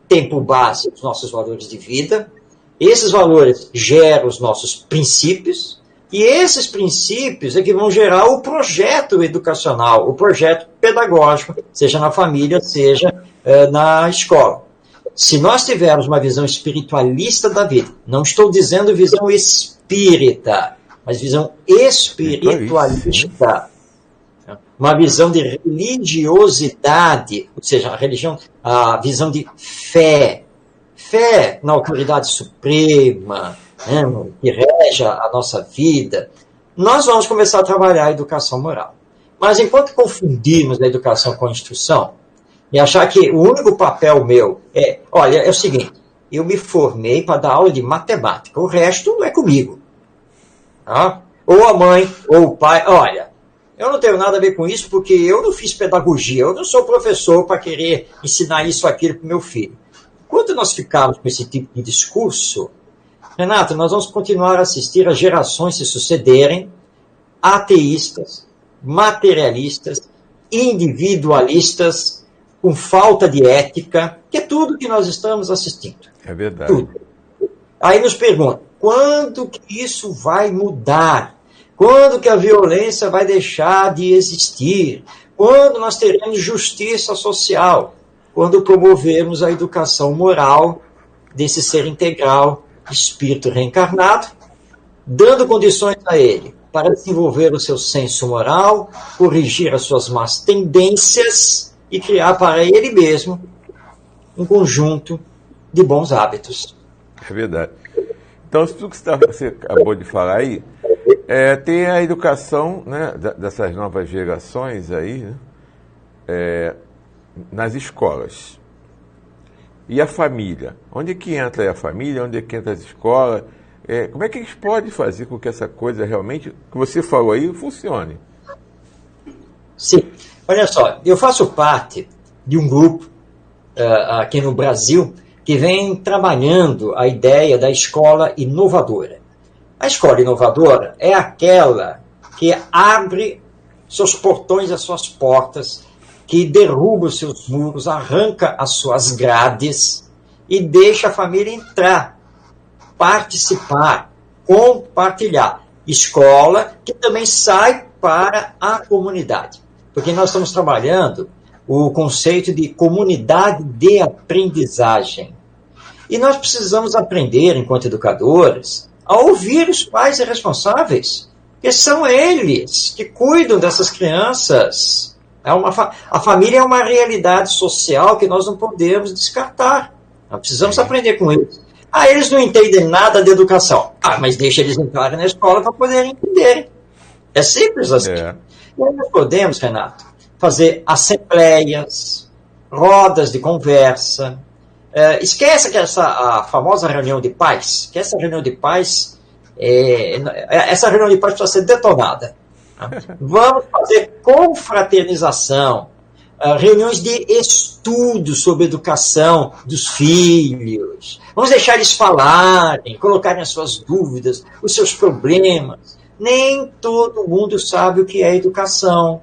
tem por base os nossos valores de vida, esses valores geram os nossos princípios, e esses princípios é que vão gerar o projeto educacional, o projeto pedagógico, seja na família, seja na escola. Se nós tivermos uma visão espiritualista da vida, não estou dizendo visão espírita, mas visão espiritualista, uma visão de religiosidade, ou seja, a visão de fé na autoridade suprema, que rege a nossa vida, nós vamos começar a trabalhar a educação moral. Mas enquanto confundirmos a educação com a instrução, e achar que o único papel meu é o seguinte, eu me formei para dar aula de matemática, o resto é comigo. Ou a mãe, ou o pai, eu não tenho nada a ver com isso porque eu não fiz pedagogia, eu não sou professor para querer ensinar isso ou aquilo para o meu filho. Enquanto nós ficarmos com esse tipo de discurso, Renato, nós vamos continuar a assistir a gerações se sucederem, ateístas, materialistas, individualistas, com falta de ética, que é tudo que nós estamos assistindo. É verdade. Tudo. Aí nos perguntam, quando que isso vai mudar? Quando que a violência vai deixar de existir? Quando nós teremos justiça social? Quando promovermos a educação moral desse ser integral, espírito reencarnado, dando condições a ele para desenvolver o seu senso moral, corrigir as suas más tendências e criar para ele mesmo um conjunto de bons hábitos. É verdade. Então, tudo que você acabou de falar aí, tem a educação, né, dessas novas gerações aí, né, nas escolas. E a família? Onde é que entra a família? Onde é que entra as escolas? Como é que eles podem fazer com que essa coisa realmente, que você falou aí, funcione? Sim. Olha só, eu faço parte de um grupo aqui no Brasil que vem trabalhando a ideia da escola inovadora. A escola inovadora é aquela que abre seus portões, as suas portas, que derruba os seus muros, arranca as suas grades e deixa a família entrar, participar, compartilhar. Escola que também sai para a comunidade. Porque nós estamos trabalhando o conceito de comunidade de aprendizagem. E nós precisamos aprender, enquanto educadores, a ouvir os pais e responsáveis, que são eles que cuidam dessas crianças. A família é uma realidade social que nós não podemos descartar. Nós precisamos aprender com eles. Eles não entendem nada de educação. Mas deixa eles entrarem na escola para poderem entender. É simples assim. Nós podemos, Renato, fazer assembleias, rodas de conversa. Esquece que a famosa reunião de pais, que essa reunião de pais, essa reunião de pais precisa ser detonada. Vamos fazer confraternização, reuniões de estudo sobre educação dos filhos. Vamos deixar eles falarem, colocarem as suas dúvidas, os seus problemas. Nem todo mundo sabe o que é educação.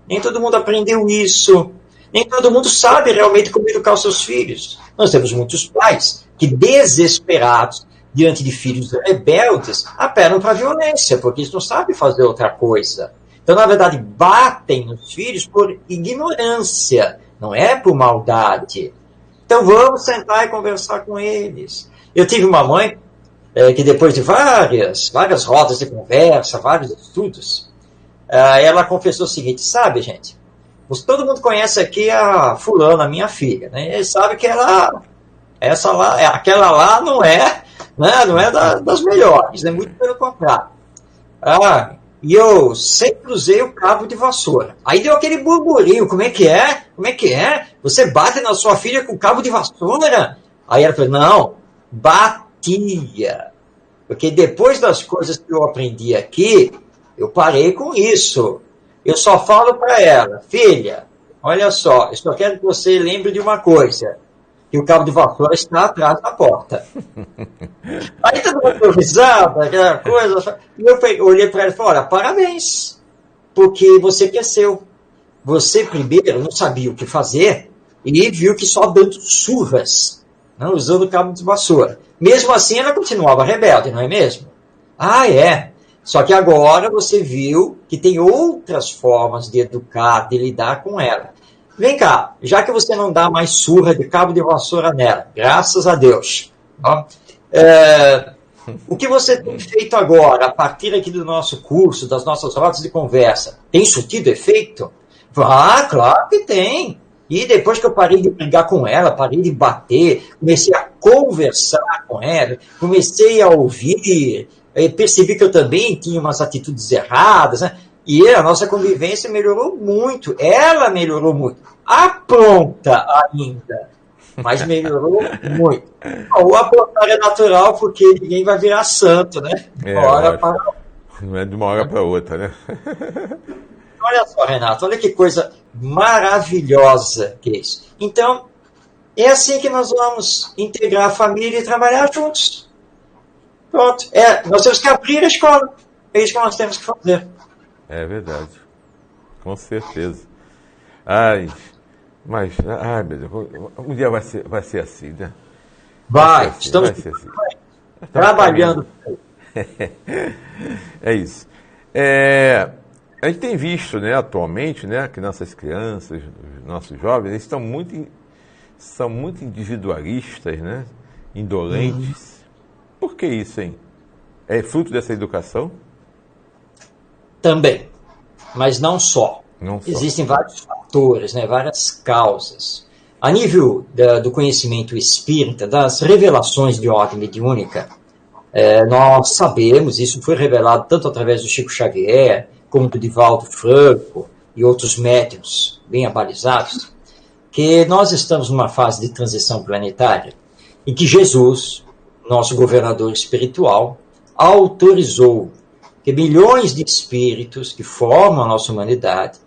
Nem todo mundo aprendeu isso. Nem todo mundo sabe realmente como educar os seus filhos. Nós temos muitos pais que, desesperados diante de filhos rebeldes, apelam para a violência, porque eles não sabem fazer outra coisa. Então, na verdade, batem nos filhos por ignorância, não é por maldade. Então, vamos sentar e conversar com eles. Eu tive uma mãe que, depois de várias rodas de conversa, vários estudos, ela confessou o seguinte: sabe, gente, todo mundo conhece aqui a fulana, minha filha, né? Ele sabe que aquela lá não é das melhores, né? Muito pelo contrário. E eu sempre usei o cabo de vassoura. Aí deu aquele burburinho: como é que é? Como é que é? Você bate na sua filha com cabo de vassoura? Aí ela falou: não, batia. Porque depois das coisas que eu aprendi aqui, eu parei com isso. Eu só falo para ela: filha, olha só, eu só quero que você lembre de uma coisa, que o cabo de vassoura está atrás da porta. Aí todo mundo deu risada, aquela coisa. E eu olhei para ela e falei: olha, parabéns, porque você cresceu. Você primeiro não sabia o que fazer e viu que só dando surras, não usando o cabo de vassoura. Mesmo assim, ela continuava rebelde, não é mesmo? É. Só que agora você viu que tem outras formas de educar, de lidar com ela. Vem cá, já que você não dá mais surra de cabo de vassoura nela, graças a Deus, o que você tem feito agora, a partir aqui do nosso curso, das nossas rodas de conversa, tem surtido efeito? Claro que tem. E depois que eu parei de brigar com ela, parei de bater, comecei a conversar com ela, comecei a ouvir, percebi que eu também tinha umas atitudes erradas, né? E a nossa convivência melhorou muito. Ela melhorou muito. Apronta ainda, mas melhorou muito. O apontar é natural, porque ninguém vai virar santo, né? Não é de uma hora para outra, né? Olha só, Renato, olha que coisa maravilhosa que é isso. Então, é assim que nós vamos integrar a família e trabalhar juntos. Pronto. Nós temos que abrir a escola. É isso que nós temos que fazer. É verdade. Com certeza. Meu Deus, um dia vai ser assim, né? Vai ser assim. Trabalhando. É isso. A gente tem visto, né, atualmente, né, que nossas crianças, nossos jovens, eles são muito individualistas, né, indolentes. Por que isso, hein? É fruto dessa educação? Também, mas não só. Existem vários fatores, né, várias causas. A nível do conhecimento espírita, das revelações de ordem mediúnica, nós sabemos, isso foi revelado tanto através do Chico Xavier, como do Divaldo Franco e outros médiuns bem abalizados, que nós estamos numa fase de transição planetária em que Jesus, nosso governador espiritual, autorizou que milhões de espíritos que formam a nossa humanidade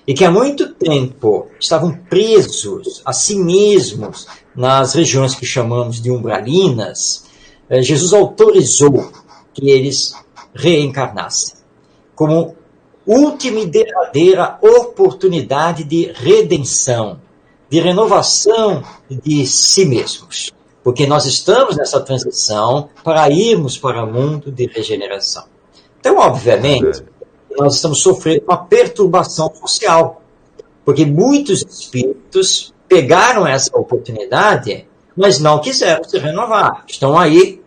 e que há muito tempo estavam presos a si mesmos nas regiões que chamamos de umbralinas, Jesus autorizou que eles reencarnassem como última e derradeira oportunidade de redenção, de renovação de si mesmos. Porque nós estamos nessa transição para irmos para o mundo de regeneração. Então, obviamente, nós estamos sofrendo uma perturbação social, porque muitos espíritos pegaram essa oportunidade, mas não quiseram se renovar. Estão aí,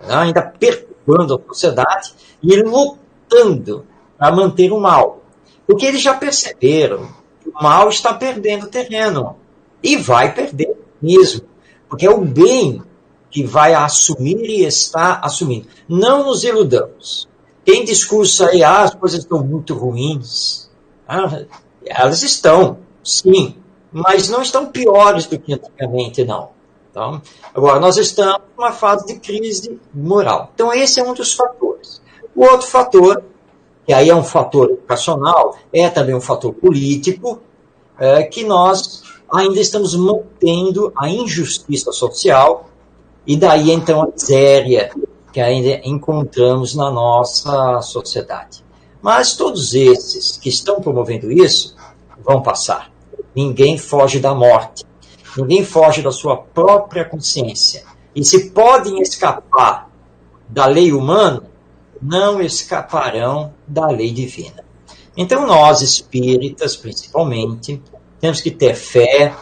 ainda perturbando a sociedade e lutando para manter o mal. Porque eles já perceberam que o mal está perdendo terreno. E vai perder mesmo. Porque é o bem que vai assumir e está assumindo. Não nos iludamos. Tem discurso aí, as coisas estão muito ruins. Elas estão, sim, mas não estão piores do que antigamente, não. Então, agora, nós estamos numa fase de crise moral. Então, esse é um dos fatores. O outro fator, que aí é um fator educacional, é também um fator político, que nós ainda estamos mantendo a injustiça social, e daí, então, a miséria que ainda encontramos na nossa sociedade. Mas todos esses que estão promovendo isso vão passar. Ninguém foge da morte. Ninguém foge da sua própria consciência. E se podem escapar da lei humana, não escaparão da lei divina. Então nós, espíritas, principalmente, temos que ter fé,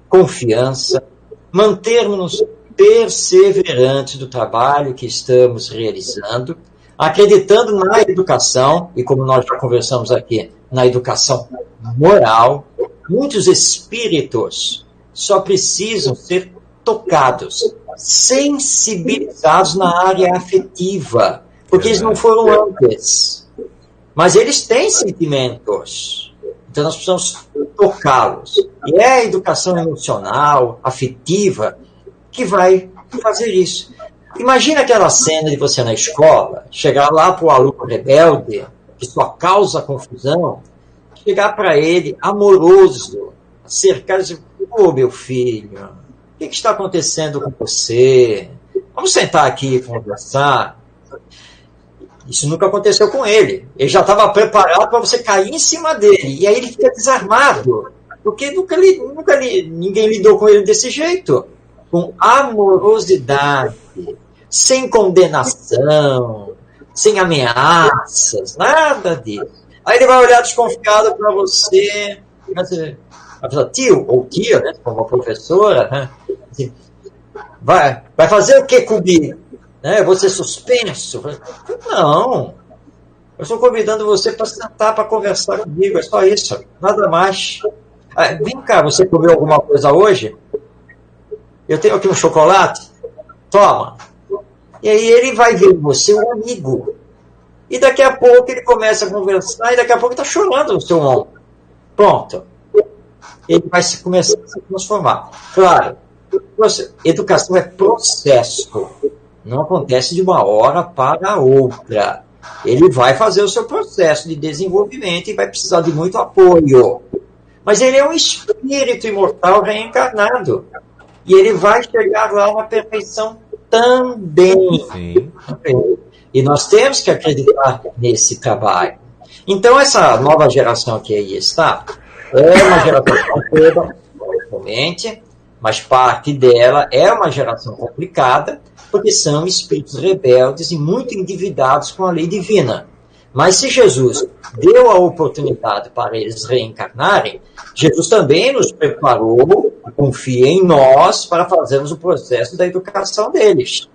confiança, mantermos-nos perseverantes do trabalho que estamos realizando, acreditando na educação, e como nós já conversamos aqui, na educação moral. Muitos espíritos só precisam ser tocados, sensibilizados na área afetiva, porque eles não foram antes. Mas eles têm sentimentos, então nós precisamos tocá-los. E é a educação emocional, afetiva, que vai fazer isso. Imagina aquela cena de você na escola, chegar lá para o aluno rebelde, que só causa confusão, chegar para ele amoroso, cercar e dizer: ô meu filho, o que está acontecendo com você? Vamos sentar aqui e conversar. Isso nunca aconteceu com ele. Ele já estava preparado para você cair em cima dele. E aí ele fica desarmado, porque ninguém lidou com ele desse jeito. Com amorosidade, sem condenação, sem ameaças, nada disso. Aí ele vai olhar desconfiado para você, vai falar: tio, ou tia, né, como uma professora, né, assim, vai fazer o que comigo? Né, vou ser suspenso? Não, eu estou convidando você para sentar para conversar comigo, é só isso, nada mais. Vem cá, você comeu alguma coisa hoje? Eu tenho aqui um chocolate, toma. E aí ele vai ver você um amigo. E daqui a pouco ele começa a conversar, e daqui a pouco está chorando no seu ombro. Pronto. Ele vai começar a se transformar. Claro, educação é processo. Não acontece de uma hora para a outra. Ele vai fazer o seu processo de desenvolvimento e vai precisar de muito apoio. Mas ele é um espírito imortal reencarnado. E ele vai chegar lá na perfeição também. Sim. E nós temos que acreditar nesse trabalho. Então, essa nova geração que aí está, é uma geração toda, obviamente, mas parte dela é uma geração complicada, porque são espíritos rebeldes e muito endividados com a lei divina. Mas se Jesus deu a oportunidade para eles reencarnarem, Jesus também nos preparou, confia em nós, para fazermos o processo da educação deles.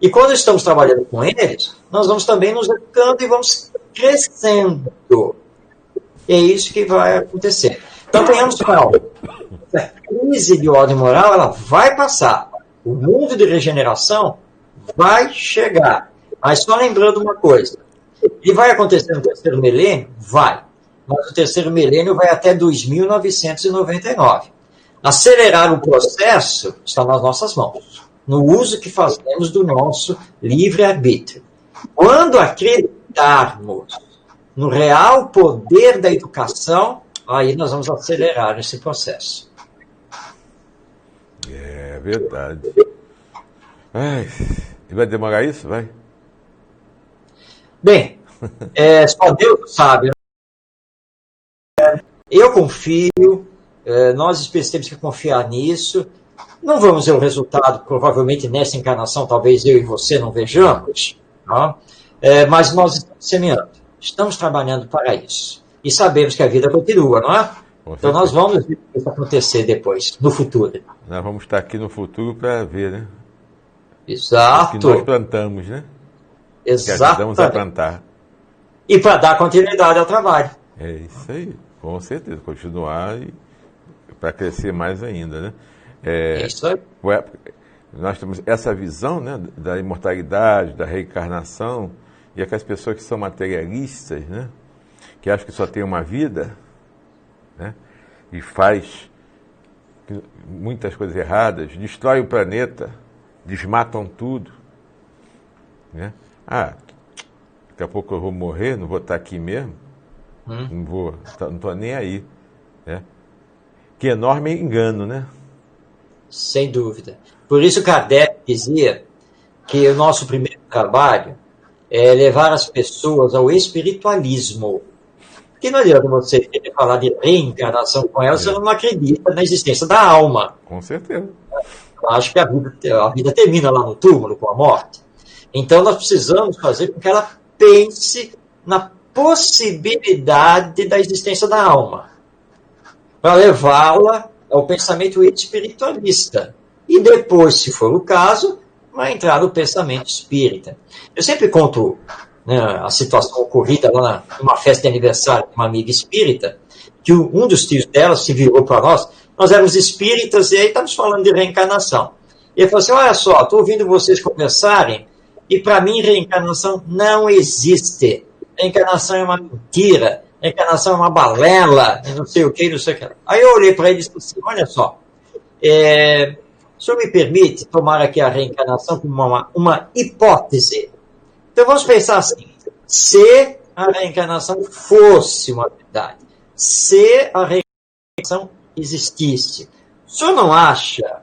E quando estamos trabalhando com eles, nós vamos também nos educando e vamos crescendo. E é isso que vai acontecer. Então tenhamos calma. A crise de ordem moral, ela vai passar. O mundo de regeneração vai chegar. Mas só lembrando uma coisa. Ele vai acontecer no terceiro milênio? Vai. Mas o terceiro milênio vai até 2999. Acelerar o processo está nas nossas mãos, no uso que fazemos do nosso livre-arbítrio. Quando acreditarmos no real poder da educação, aí nós vamos acelerar esse processo. É verdade. Ai, vai demorar isso? Vai. Bem, só Deus sabe. Eu confio, nós espíritos temos que confiar nisso. Não vamos ver o resultado, provavelmente nessa encarnação, talvez eu e você não vejamos, não? Mas nós estamos semeando, estamos trabalhando para isso. E sabemos que a vida continua, não é? Então nós vamos ver isso acontecer depois, no futuro. Nós vamos estar aqui no futuro para ver, né? Exato. O que nós plantamos, né? Exato. Que ajudamos a plantar. E para dar continuidade ao trabalho. É isso aí, com certeza. Continuar e para crescer mais ainda, né? É isso aí. Nós temos essa visão, né, da imortalidade, da reencarnação, e aquelas pessoas que são materialistas, né, que acha que só tem uma vida, né? E faz muitas coisas erradas, destrói o planeta, desmatam tudo, né? Daqui a pouco eu vou morrer, não vou estar aqui mesmo, não estou nem aí, né? Que enorme engano, né? Sem dúvida. Por isso Kardec dizia que o nosso primeiro trabalho é levar as pessoas ao espiritualismo. Porque não adianta você querer falar de reencarnação com elas, você não acredita na existência da alma. Com certeza. Eu acho que a vida termina lá no túmulo, com a morte. Então nós precisamos fazer com que ela pense na possibilidade da existência da alma, para levá-la ao pensamento espiritualista. E depois, se for o caso, vai entrar no pensamento espírita. Eu sempre conto, né, a situação ocorrida lá numa festa de aniversário de uma amiga espírita, que um dos tios dela se virou para nós éramos espíritas e aí estamos falando de reencarnação. E ele falou assim, olha só, estou ouvindo vocês conversarem e para mim reencarnação não existe. Reencarnação é uma mentira, reencarnação é uma balela, não sei o que, não sei o que. Aí eu olhei para ele e disse assim, olha só, o senhor me permite tomar aqui a reencarnação como uma hipótese? Então vamos pensar assim, se a reencarnação fosse uma verdade, se a reencarnação existisse, o senhor não acha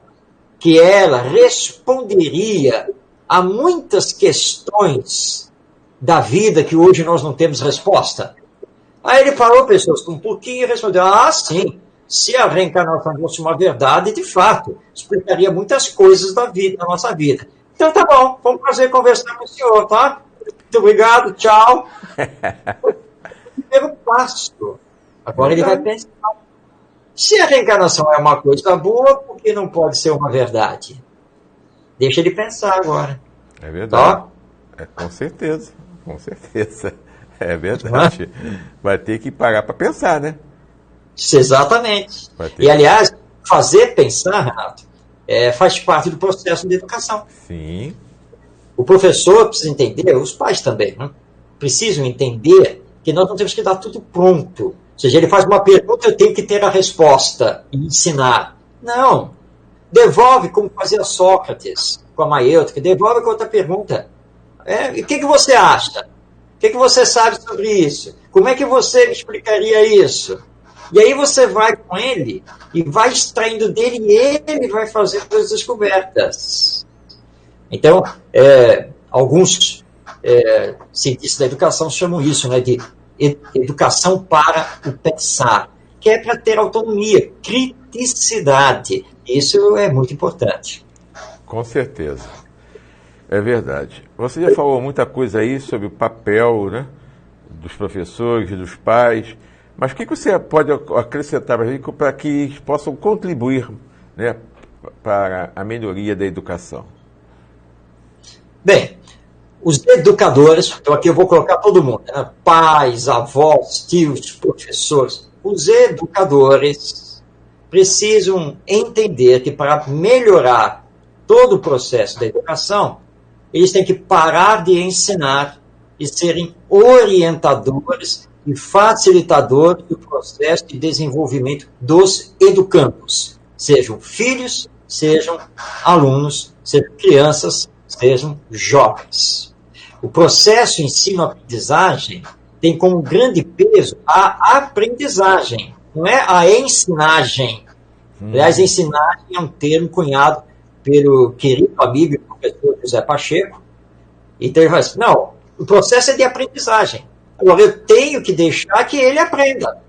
que ela responderia a muitas questões da vida que hoje nós não temos resposta? Aí ele parou, pessoas com um pouquinho e respondeu, sim, se a reencarnação fosse uma verdade, de fato, explicaria muitas coisas da nossa vida. Então tá bom, vamos fazer conversar com o senhor, tá? Muito obrigado, tchau. O primeiro passo. Agora ele vai pensar. Se a reencarnação é uma coisa boa, por que não pode ser uma verdade? Deixa ele pensar agora. É verdade. Com certeza, com certeza. É verdade. Vai ter que parar para pensar, né? Exatamente. E, aliás, fazer pensar, Renato, faz parte do processo de educação. Sim. O professor precisa entender, os pais também, né? Precisam entender que nós não temos que dar tudo pronto. Ou seja, ele faz uma pergunta, eu tenho que ter a resposta e ensinar. Não. Devolve como fazia Sócrates com a maêutica, devolve com outra pergunta. E o que você acha? O que você sabe sobre isso? Como é que você me explicaria isso? E aí você vai com ele e vai extraindo dele e ele vai fazer as descobertas. Então, alguns cientistas da educação chamam isso, né, de educação para o pensar, que é para ter autonomia, criticidade. Isso é muito importante. Com certeza. É verdade. Você já falou muita coisa aí sobre o papel, né, dos professores, dos pais, mas o que você pode acrescentar para que eles possam contribuir, né, para a melhoria da educação? Bem, os educadores, então aqui eu vou colocar todo mundo, né, pais, avós, tios, professores, os educadores precisam entender que para melhorar todo o processo da educação, eles têm que parar de ensinar e serem orientadores e facilitadores do processo de desenvolvimento dos educandos, sejam filhos, sejam alunos, sejam crianças, sejam jovens. O processo ensino-aprendizagem tem como grande peso a aprendizagem, não é a ensinagem. Aliás, ensinagem é um termo cunhado pelo querido amigo e professor José Pacheco. Então ele vai dizer, não, o processo é de aprendizagem. Agora eu tenho que deixar que ele aprenda.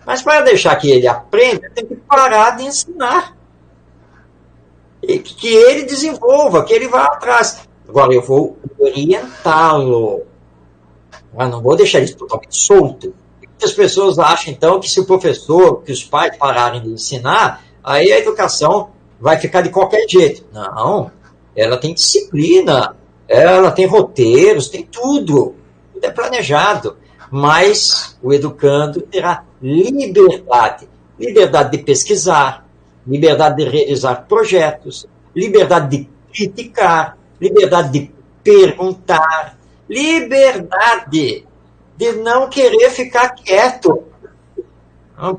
Mas para deixar que ele aprenda, eu tenho que parar de ensinar. E que ele desenvolva, que ele vá atrás. Agora eu vou orientá-lo. Mas não vou deixar isso totalmente solto. Muitas pessoas acham, então, que se o professor, que os pais pararem de ensinar, aí a educação vai ficar de qualquer jeito. Não, ela tem disciplina, ela tem roteiros, tem tudo. Tudo é planejado. Mas o educando terá liberdade. Liberdade de pesquisar, liberdade de realizar projetos, liberdade de criticar, liberdade de perguntar, liberdade de não querer ficar quieto.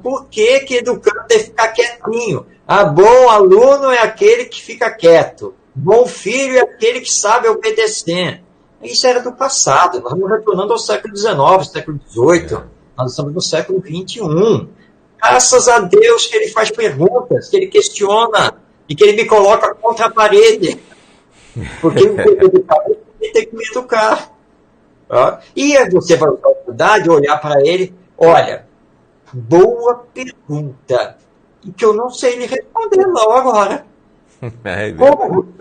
Por que que educando tem que ficar quietinho? Bom aluno é aquele que fica quieto. Bom filho é aquele que sabe obedecer. Isso era do passado. Nós estamos retornando ao século XIX, século XVIII. Nós estamos no século XXI. Graças a Deus que ele faz perguntas, que ele questiona e que ele me coloca contra a parede. Porque ele tem que me educar. E aí você vai usar a oportunidade, olhar para ele, olha, boa pergunta, e que eu não sei lhe responder logo agora. Como?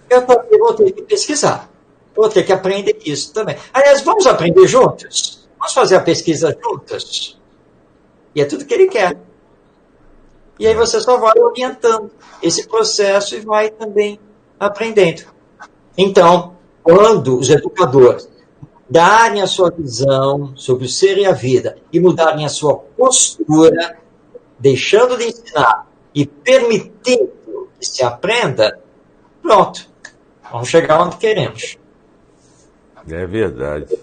Eu também vou ter que pesquisar, vou ter que aprender isso também. Aliás, vamos aprender juntos? Vamos fazer a pesquisa juntas? E é tudo que ele quer. E aí você só vai orientando esse processo e vai também aprendendo. Então, quando os educadores darem a sua visão sobre o ser e a vida e mudarem a sua postura, deixando de ensinar e permitindo que se aprenda, pronto, vamos chegar onde queremos. É verdade.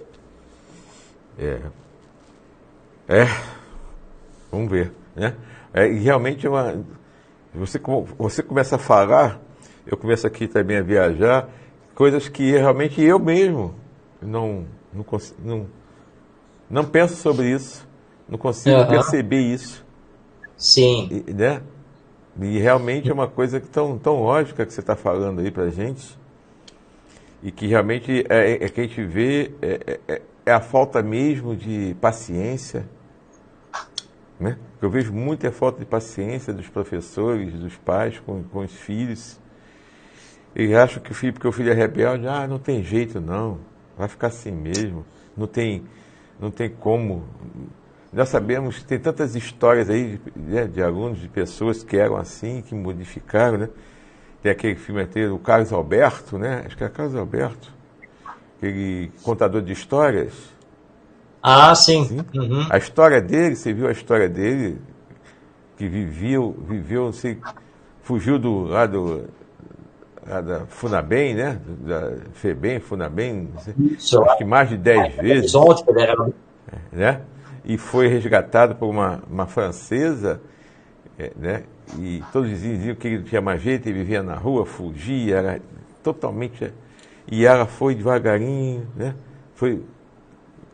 Vamos ver, né? E realmente você começa a falar, eu começo aqui também a viajar, coisas que realmente eu mesmo não penso sobre isso, não consigo perceber isso. Sim. Né? E realmente é uma coisa tão lógica que você está falando aí pra gente, e que realmente que a gente vê é a falta mesmo de paciência, né? Eu vejo muita falta de paciência dos professores, dos pais com os filhos. E acho que porque o filho é rebelde, não tem jeito não, vai ficar assim mesmo, não tem como. Nós sabemos que tem tantas histórias aí de alunos, de pessoas que eram assim, que modificaram, né? Tem aquele filme até do Carlos Alberto, né? Acho que é Carlos Alberto, aquele contador de histórias. Sim. Uhum. A história dele, você viu a história dele, que viveu, não sei, fugiu lá da Funabem, né? Da FEBEM, Funabem, não sei, acho que mais de 10 vezes. Né? E foi resgatado por uma francesa, né? E todos diziam que ele tinha mais jeito, ele vivia na rua, fugia, era totalmente. E ela foi devagarinho, né? Foi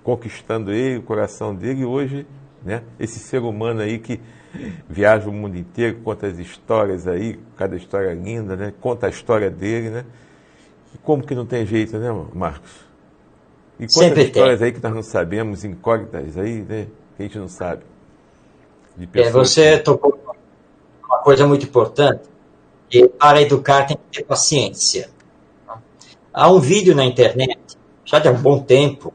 conquistando ele, o coração dele, e hoje, né? Esse ser humano aí que viaja o mundo inteiro, conta as histórias aí, cada história linda, né? Conta a história dele, né? E como que não tem jeito, né, Marcos? E quantas histórias aí que nós não sabemos, incógnitas aí, né? Que a gente não sabe. De você tocou uma coisa muito importante, que para educar tem que ter paciência. Há um vídeo na internet, já de há um bom tempo,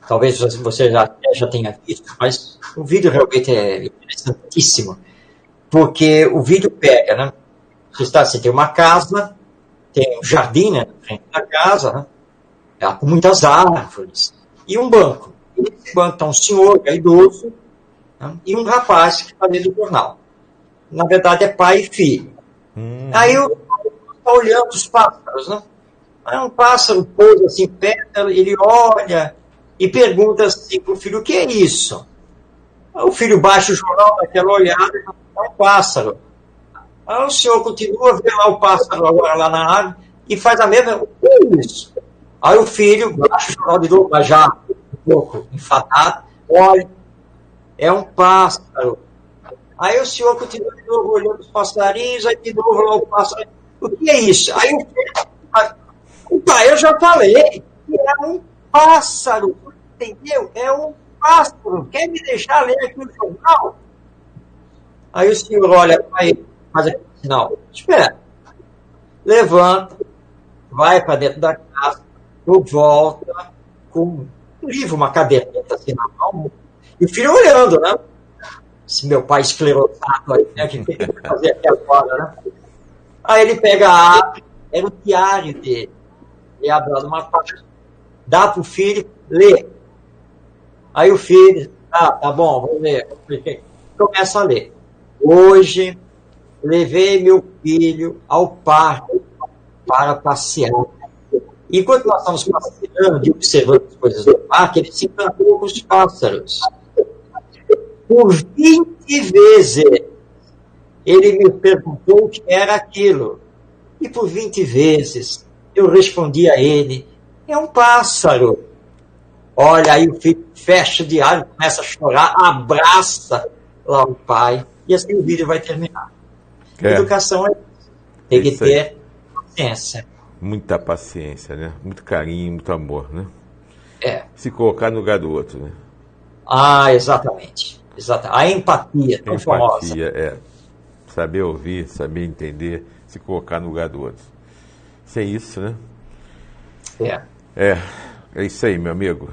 talvez você já tenha visto, mas o vídeo realmente é interessantíssimo, porque o vídeo pega, né? Você tem uma casa, tem um jardim, né, na frente da casa, né, com muitas árvores, e um banco. E nesse banco está um senhor, que é idoso, né, e um rapaz que está lendo o jornal. Na verdade, é pai e filho. Aí o está olhando os pássaros, né? Aí um pássaro pousa assim perto, ele olha e pergunta assim para o filho: o que é isso? Aí o filho baixa o jornal, daquela olhada, é um pássaro. Aí o senhor continua, vê lá o pássaro agora lá na árvore e faz a mesma. O que é isso? Aí o filho baixa o jornal de novo, mas já um pouco enfadado, olha, é um pássaro. Aí o senhor continua de novo olhando os passarinhos, aí de novo lá o pássaro. O que é isso? Aí o filho, pai, eu já falei que é um pássaro, entendeu? É um pássaro. Quer me deixar ler aqui o jornal? Aí o senhor olha para ele, faz aquele sinal. Espera. Levanta, vai para dentro da casa, volta com um livro, uma caderneta assim na mão, e o filho olhando, né? Esse meu pai esclerosado aí, né? Que tem que fazer aqui agora, né? Aí ele pega a árvore, era o diário dele. Ele abre lá numa página, dá para o filho, lê. Aí o filho, tá bom, vou ler. Começa a ler. Hoje, levei meu filho ao parque para passear. enquanto nós estamos passeando e observando as coisas do parque, ele se encantou com os pássaros. Por 20 vezes, ele me perguntou o que era aquilo. E por 20 vezes, eu respondi a ele, é um pássaro. Olha, aí o filho fecha de ar, começa a chorar, abraça lá o pai, e assim o vídeo vai terminar. Educação é isso. Tem que ter paciência. Muita paciência, né? Muito carinho, muito amor, né? Se colocar no lugar do outro, né? Exatamente. A empatia, tão famosa. Empatia, saber ouvir, saber entender, se colocar no lugar do outro. Isso é isso, né? É isso aí, meu amigo.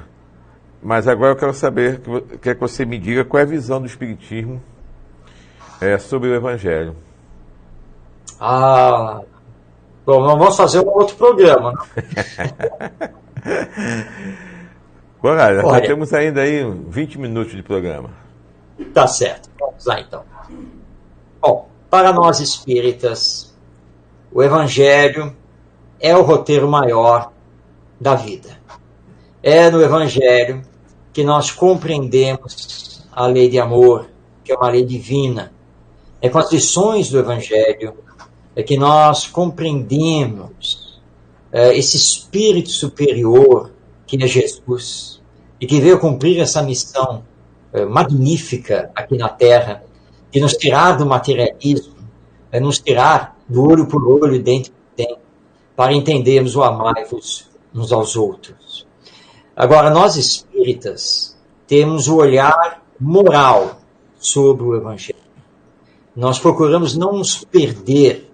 Mas agora eu quero saber, quero que você me diga qual é a visão do Espiritismo sobre o Evangelho. Bom, vamos fazer um outro programa. Olha, nós temos ainda aí 20 minutos de programa. Tá certo, vamos lá então. Bom, para nós espíritas, o Evangelho é o roteiro maior da vida. É no Evangelho que nós compreendemos a lei de amor, que é uma lei divina. É com as lições do Evangelho que nós compreendemos esse espírito superior que é Jesus e que veio cumprir essa missão magnífica aqui na Terra, de nos tirar do materialismo, nos tirar do olho por olho, dente por dente, para entendermos o amai-vos uns aos outros. Agora, nós espíritas temos o olhar moral sobre o Evangelho. Nós procuramos não nos perder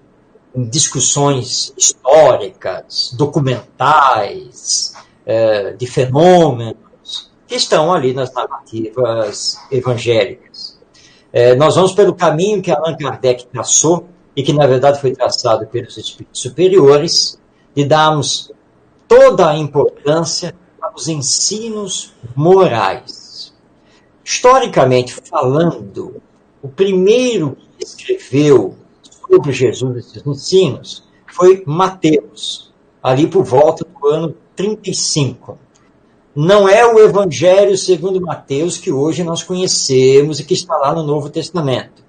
em discussões históricas, documentais, de fenômenos que estão ali nas narrativas evangélicas. Nós vamos pelo caminho que Allan Kardec traçou e que, na verdade, foi traçado pelos espíritos superiores, de darmos toda a importância aos ensinos morais. Historicamente falando, o primeiro que escreveu sobre Jesus, esses ensinos, foi Mateus, ali por volta do ano 35. Não é o Evangelho segundo Mateus que hoje nós conhecemos e que está lá no Novo Testamento.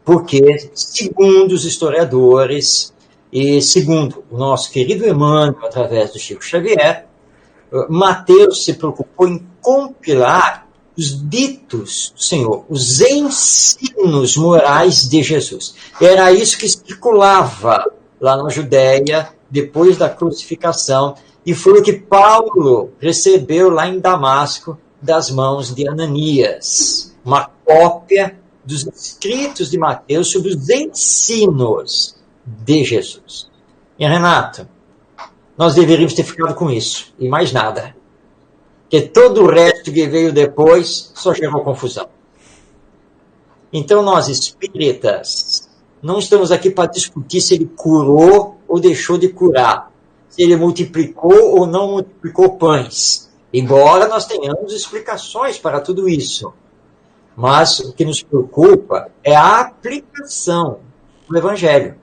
Porque, segundo os historiadores, e segundo o nosso querido Emmanuel, através do Chico Xavier, Mateus se preocupou em compilar os ditos do Senhor, os ensinos morais de Jesus. Era isso que circulava lá na Judéia, depois da crucificação, e foi o que Paulo recebeu lá em Damasco, das mãos de Ananias. Uma cópia dos escritos de Mateus sobre os ensinos de Jesus. E Renato, nós deveríamos ter ficado com isso, e mais nada. Porque todo o resto que veio depois só gerou confusão. Então nós espíritas não estamos aqui para discutir se ele curou ou deixou de curar, se ele multiplicou ou não multiplicou pães, embora nós tenhamos explicações para tudo isso. Mas o que nos preocupa é a aplicação do Evangelho,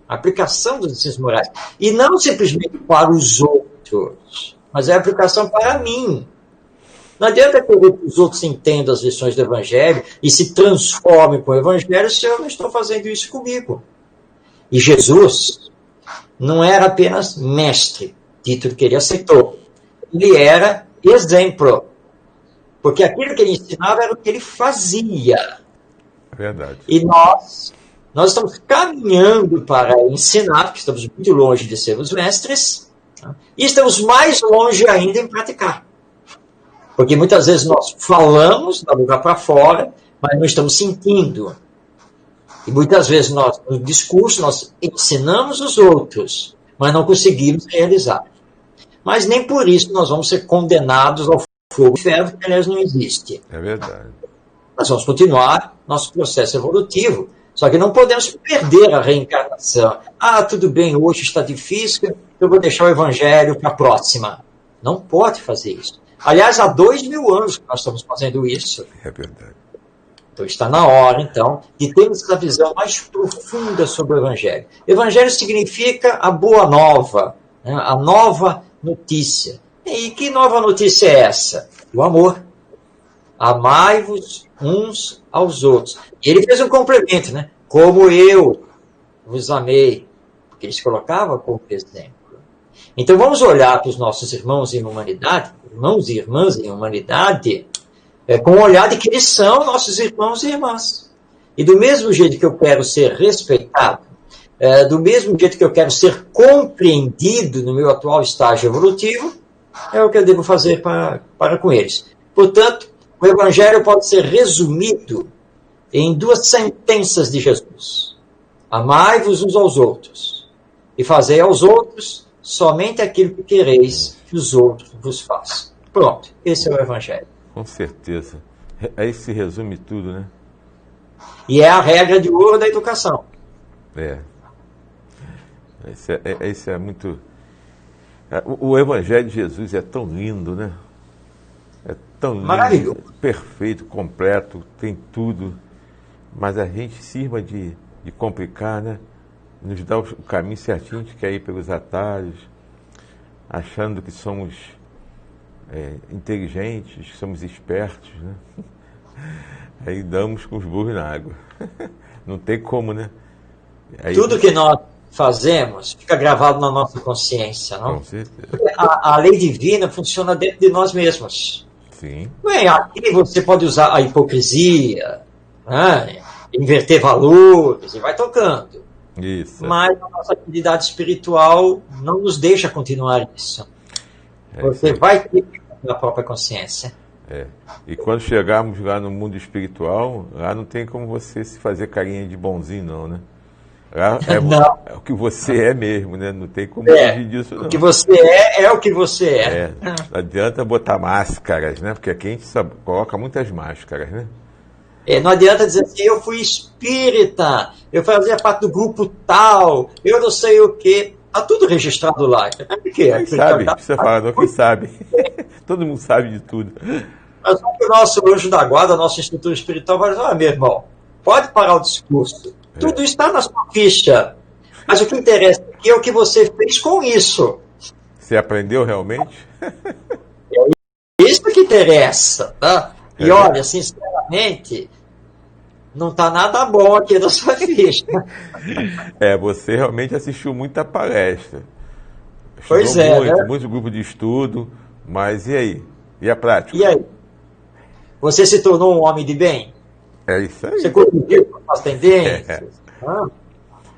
a aplicação dos ensinos morais, e não simplesmente para os outros, mas é a aplicação para mim. Não adianta querer que os outros entendam as lições do Evangelho e se transformem com o Evangelho se eu não estou fazendo isso comigo. E Jesus não era apenas mestre, título que ele aceitou. Ele era exemplo. Porque aquilo que ele ensinava era o que ele fazia. É verdade. E nós estamos caminhando para ensinar, porque estamos muito longe de sermos mestres, e estamos mais longe ainda em praticar. Porque muitas vezes nós falamos da boca para fora, mas não estamos sentindo. E muitas vezes nós, no discurso, nós ensinamos os outros, mas não conseguimos realizar. Mas nem por isso nós vamos ser condenados ao fogo de ferro, que aliás não existe. É verdade. Nós vamos continuar nosso processo evolutivo, só que não podemos perder a reencarnação. Tudo bem, hoje está difícil, eu vou deixar o Evangelho para a próxima. Não pode fazer isso. Aliás, há 2000 anos que nós estamos fazendo isso. É verdade. Então está na hora, então, de termos essa visão mais profunda sobre o Evangelho. Evangelho significa a boa nova, né? A nova notícia. E que nova notícia é essa? O amor. Amai-vos uns aos outros. E ele fez um complemento, né? Como eu vos amei. Porque ele se colocava como exemplo. Então vamos olhar para os nossos irmãos em humanidade, irmãos e irmãs em humanidade, com o olhar de que eles são nossos irmãos e irmãs. E do mesmo jeito que eu quero ser respeitado, do mesmo jeito que eu quero ser compreendido no meu atual estágio evolutivo, é o que eu devo fazer para com eles. Portanto, o Evangelho pode ser resumido em 2 sentenças de Jesus. Amai-vos uns aos outros, e fazei aos outros somente aquilo que quereis que os outros vos façam. Pronto, esse é o Evangelho. Com certeza. Aí se resume tudo, né? E é a regra de ouro da educação. Isso é muito... O Evangelho de Jesus é tão lindo, né? É tão lindo, maravilhoso, perfeito, completo, tem tudo. Mas a gente cisma de complicar, né? Nos dá o caminho certinho, a gente quer ir pelos atalhos, achando que somos inteligentes, que somos espertos, né? Aí damos com os burros na água. Não tem como, né? Aí... Tudo que nós fazemos fica gravado na nossa consciência, não? Com certeza. A lei divina funciona dentro de nós mesmos. Sim. Bem, aqui você pode usar a hipocrisia, né? Inverter valores, e vai tocando. Isso. Mas a nossa atividade espiritual não nos deixa continuar isso. Você vai ter que ter a própria consciência. E quando chegarmos lá no mundo espiritual, lá não tem como você se fazer carinha de bonzinho, não, né? Lá é o que você é mesmo, né? Não tem como fugir disso, não. O que você é o que você é. Não adianta botar máscaras, né? Porque aqui a gente coloca muitas máscaras, né? Não adianta dizer assim, eu fui espírita, eu fazia parte do grupo tal, eu não sei o quê. Está tudo registrado lá. Quem sabe? Você fala, não, quem sabe? Todo mundo sabe de tudo. Mas o nosso anjo da guarda, nosso instrutor espiritual, vai dizer, meu irmão, pode parar o discurso. Tudo isso está na sua ficha. Mas o que interessa aqui é o que você fez com isso. Você aprendeu realmente? É isso que interessa, tá? E olha, sinceramente, não está nada bom aqui na sua ficha. Você realmente assistiu muita palestra. Pois é, muito grupo de estudo, mas e aí? E a prática? E aí? Você se tornou um homem de bem? É isso aí. Você corrigiu as tendências?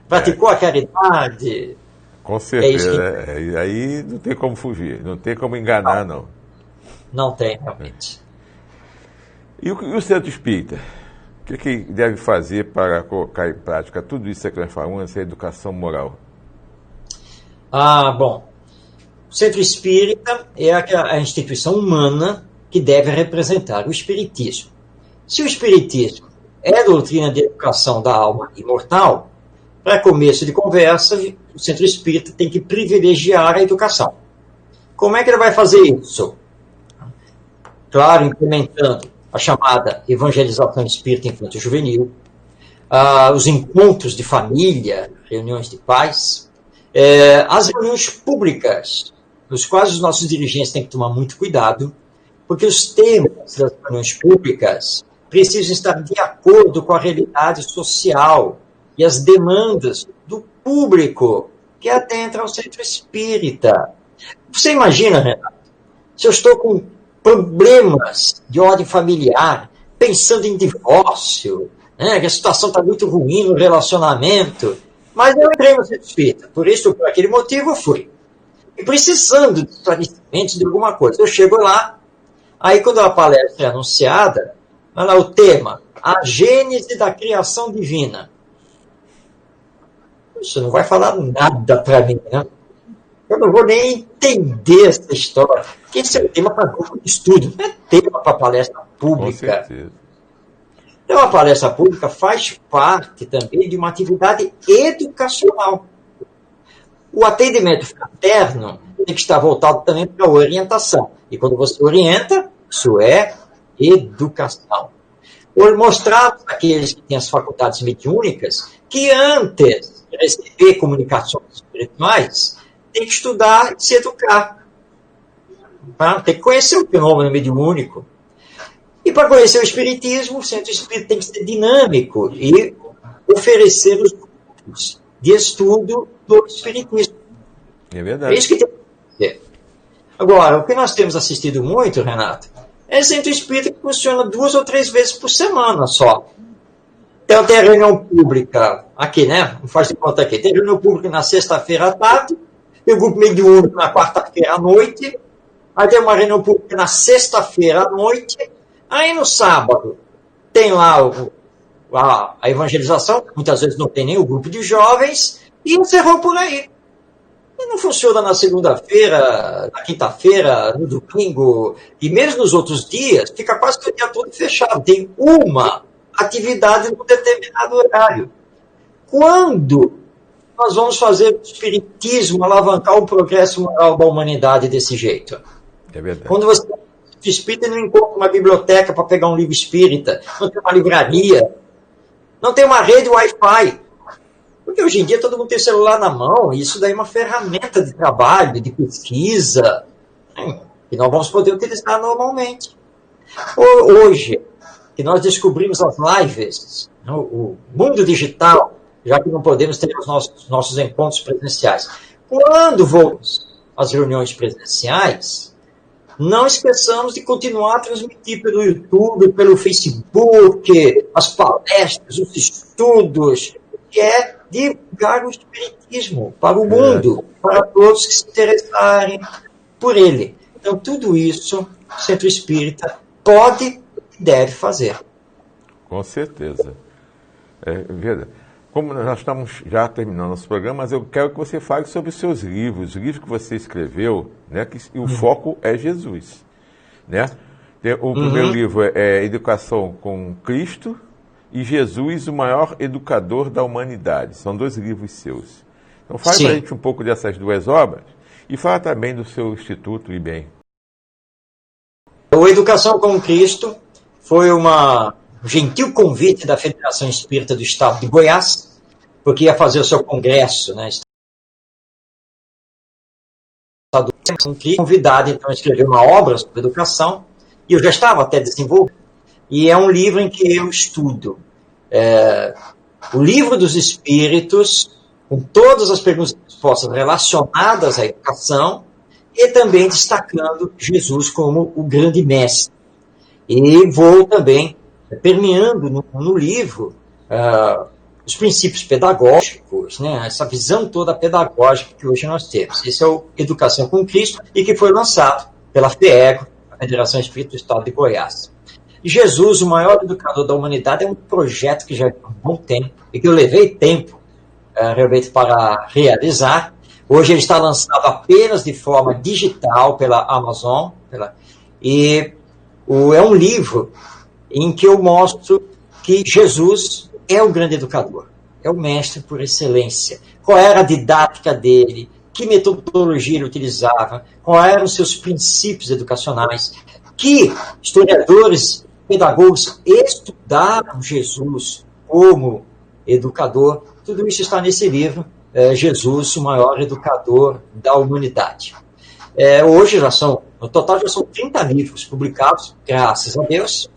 Praticou a caridade? Com certeza. Aí não tem como fugir, não tem como enganar, não. Não tem, realmente. E o centro espírita? O que deve fazer para colocar em prática tudo isso que nós falamos, essa educação moral? Bom. O centro espírita é a instituição humana que deve representar o espiritismo. Se o espiritismo é a doutrina de educação da alma imortal, para começo de conversa, o centro espírita tem que privilegiar a educação. Como é que ele vai fazer isso? Claro, implementando a chamada evangelização espírita infanto-juvenil, os encontros de família, reuniões de pais, as reuniões públicas, nos quais os nossos dirigentes têm que tomar muito cuidado, porque os temas das reuniões públicas precisam estar de acordo com a realidade social e as demandas do público que adentra ao centro espírita. Você imagina, Renato, se eu estou com problemas de ordem familiar, pensando em divórcio, né, que a situação está muito ruim no relacionamento, mas eu entrei no centro espírita, por isso, por aquele motivo, eu fui. E precisando de esclarecimentos de alguma coisa. Eu chego lá, aí quando a palestra é anunciada, olha lá o tema, a gênese da criação divina. Isso não vai falar nada para mim, né? Eu não vou nem entender essa história. Porque esse é um tema para grupo de estudo, não é tema para palestra pública. Com certeza. Então, a palestra pública faz parte também de uma atividade educacional. O atendimento fraterno tem que estar voltado também para a orientação. E quando você orienta, isso é educação. Mostramos àqueles que têm as faculdades mediúnicas que antes de receber comunicações espirituais, tem que estudar e se educar. Tá? Tem que conhecer o fenômeno mediúnico. E para conhecer o Espiritismo, o Centro Espírita tem que ser dinâmico e oferecer os grupos de estudo do Espiritismo. É verdade. É isso que tem que ser. Agora, o que nós temos assistido muito, Renato, é Centro Espírita que funciona 2 ou 3 vezes por semana só. Então tem a reunião pública aqui, né? Não faz de conta aqui. Tem reunião pública na sexta-feira à tarde, tem o grupo mediúnico na quarta-feira à noite, aí tem uma reunião pública na sexta-feira à noite, aí no sábado tem lá a evangelização, muitas vezes não tem nem o grupo de jovens, e encerrou por aí. E não funciona na segunda-feira, na quinta-feira, no domingo, e mesmo nos outros dias, fica quase que o dia todo fechado. Tem uma atividade num determinado horário. Quando nós vamos fazer o espiritismo alavancar o progresso moral da humanidade desse jeito? É verdade. Quando você é espírita e não encontra uma biblioteca para pegar um livro espírita, não tem uma livraria, não tem uma rede Wi-Fi. Porque hoje em dia todo mundo tem celular na mão, e isso daí é uma ferramenta de trabalho, de pesquisa, que nós vamos poder utilizar normalmente. Hoje, que nós descobrimos as lives, o mundo digital, já que não podemos ter os nossos encontros presenciais. Quando voltamos às reuniões presenciais, não esqueçamos de continuar a transmitir pelo YouTube, pelo Facebook, as palestras, os estudos, que é divulgar o espiritismo para o mundo, para todos que se interessarem por ele. Então, tudo isso, o Centro Espírita pode e deve fazer. Com certeza. É verdade. Como nós estamos já terminando nosso programa, mas eu quero que você fale sobre os seus livros, os livros que você escreveu, né, que o foco é Jesus. Né? O primeiro livro é Educação com Cristo e Jesus, o maior educador da humanidade. São 2 livros seus. Então fale para a gente um pouco dessas 2 obras e fala também do seu Instituto IBEM. O Educação com Cristo foi um gentil convite da Federação Espírita do Estado de Goiás, porque ia fazer o seu congresso, né? Convidado, então, a escrever uma obra sobre educação, e eu já estava até desenvolvendo, e é um livro em que eu estudo o Livro dos Espíritos, com todas as perguntas e respostas relacionadas à educação, e também destacando Jesus como o grande mestre. E vou também permeando no livro os princípios pedagógicos, né, essa visão toda pedagógica que hoje nós temos. Esse é o Educação com Cristo e que foi lançado pela FEEGO, a Federação Espírita do Estado de Goiás. E Jesus, o maior educador da humanidade, é um projeto que já tem um bom tempo e que eu levei tempo realmente para realizar. Hoje ele está lançado apenas de forma digital pela Amazon, e é um livro em que eu mostro que Jesus é o grande educador, é o mestre por excelência. Qual era a didática dele, que metodologia ele utilizava, quais eram os seus princípios educacionais, que historiadores, pedagogos estudaram Jesus como educador. Tudo isso está nesse livro, Jesus, o maior educador da humanidade. Hoje no total já são 30 livros publicados, graças a Deus.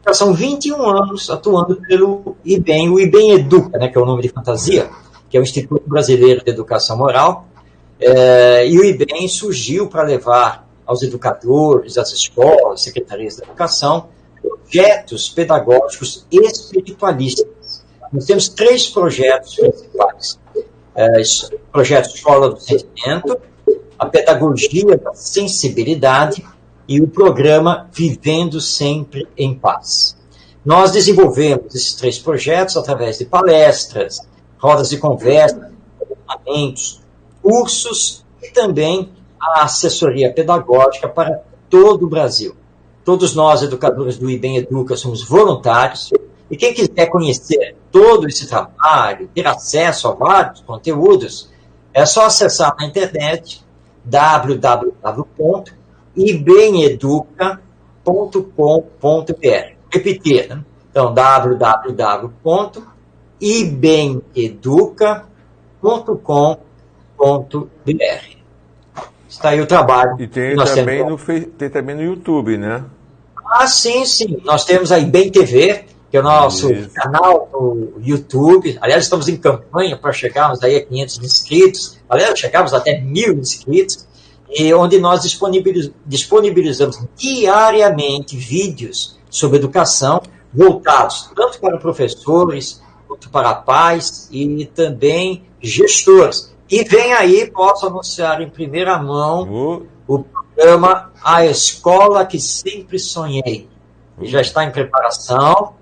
Já são 21 anos atuando pelo IBEM, o IBEM Educa, né, que é o nome de fantasia, que é o Instituto Brasileiro de Educação Moral, e o IBEM surgiu para levar aos educadores, às escolas, secretarias de educação, projetos pedagógicos espiritualistas. Nós temos 3 projetos principais. O projeto Escola do Sentimento, a Pedagogia da Sensibilidade e o programa Vivendo Sempre em Paz. Nós desenvolvemos esses 3 projetos através de palestras, rodas de conversa, treinamentos, cursos e também a assessoria pedagógica para todo o Brasil. Todos nós, educadores do IBEM Educa, somos voluntários, e quem quiser conhecer todo esse trabalho, ter acesso a vários conteúdos, é só acessar na internet www.ibemeduca.com.br. Repetir, né? Então, www.ibemeduca.com.br. Está aí o trabalho. E tem nós também, temos... tem também no YouTube, né? Ah, sim, sim. Nós temos a IBEM TV, que é o nosso canal no YouTube. Aliás, estamos em campanha para chegarmos aí a 500 inscritos. Aliás, chegamos até 1.000 inscritos. E onde nós disponibilizamos diariamente vídeos sobre educação voltados tanto para professores, quanto para pais e também gestores. E vem aí, posso anunciar em primeira mão o programa A Escola que Sempre Sonhei. E já está em preparação.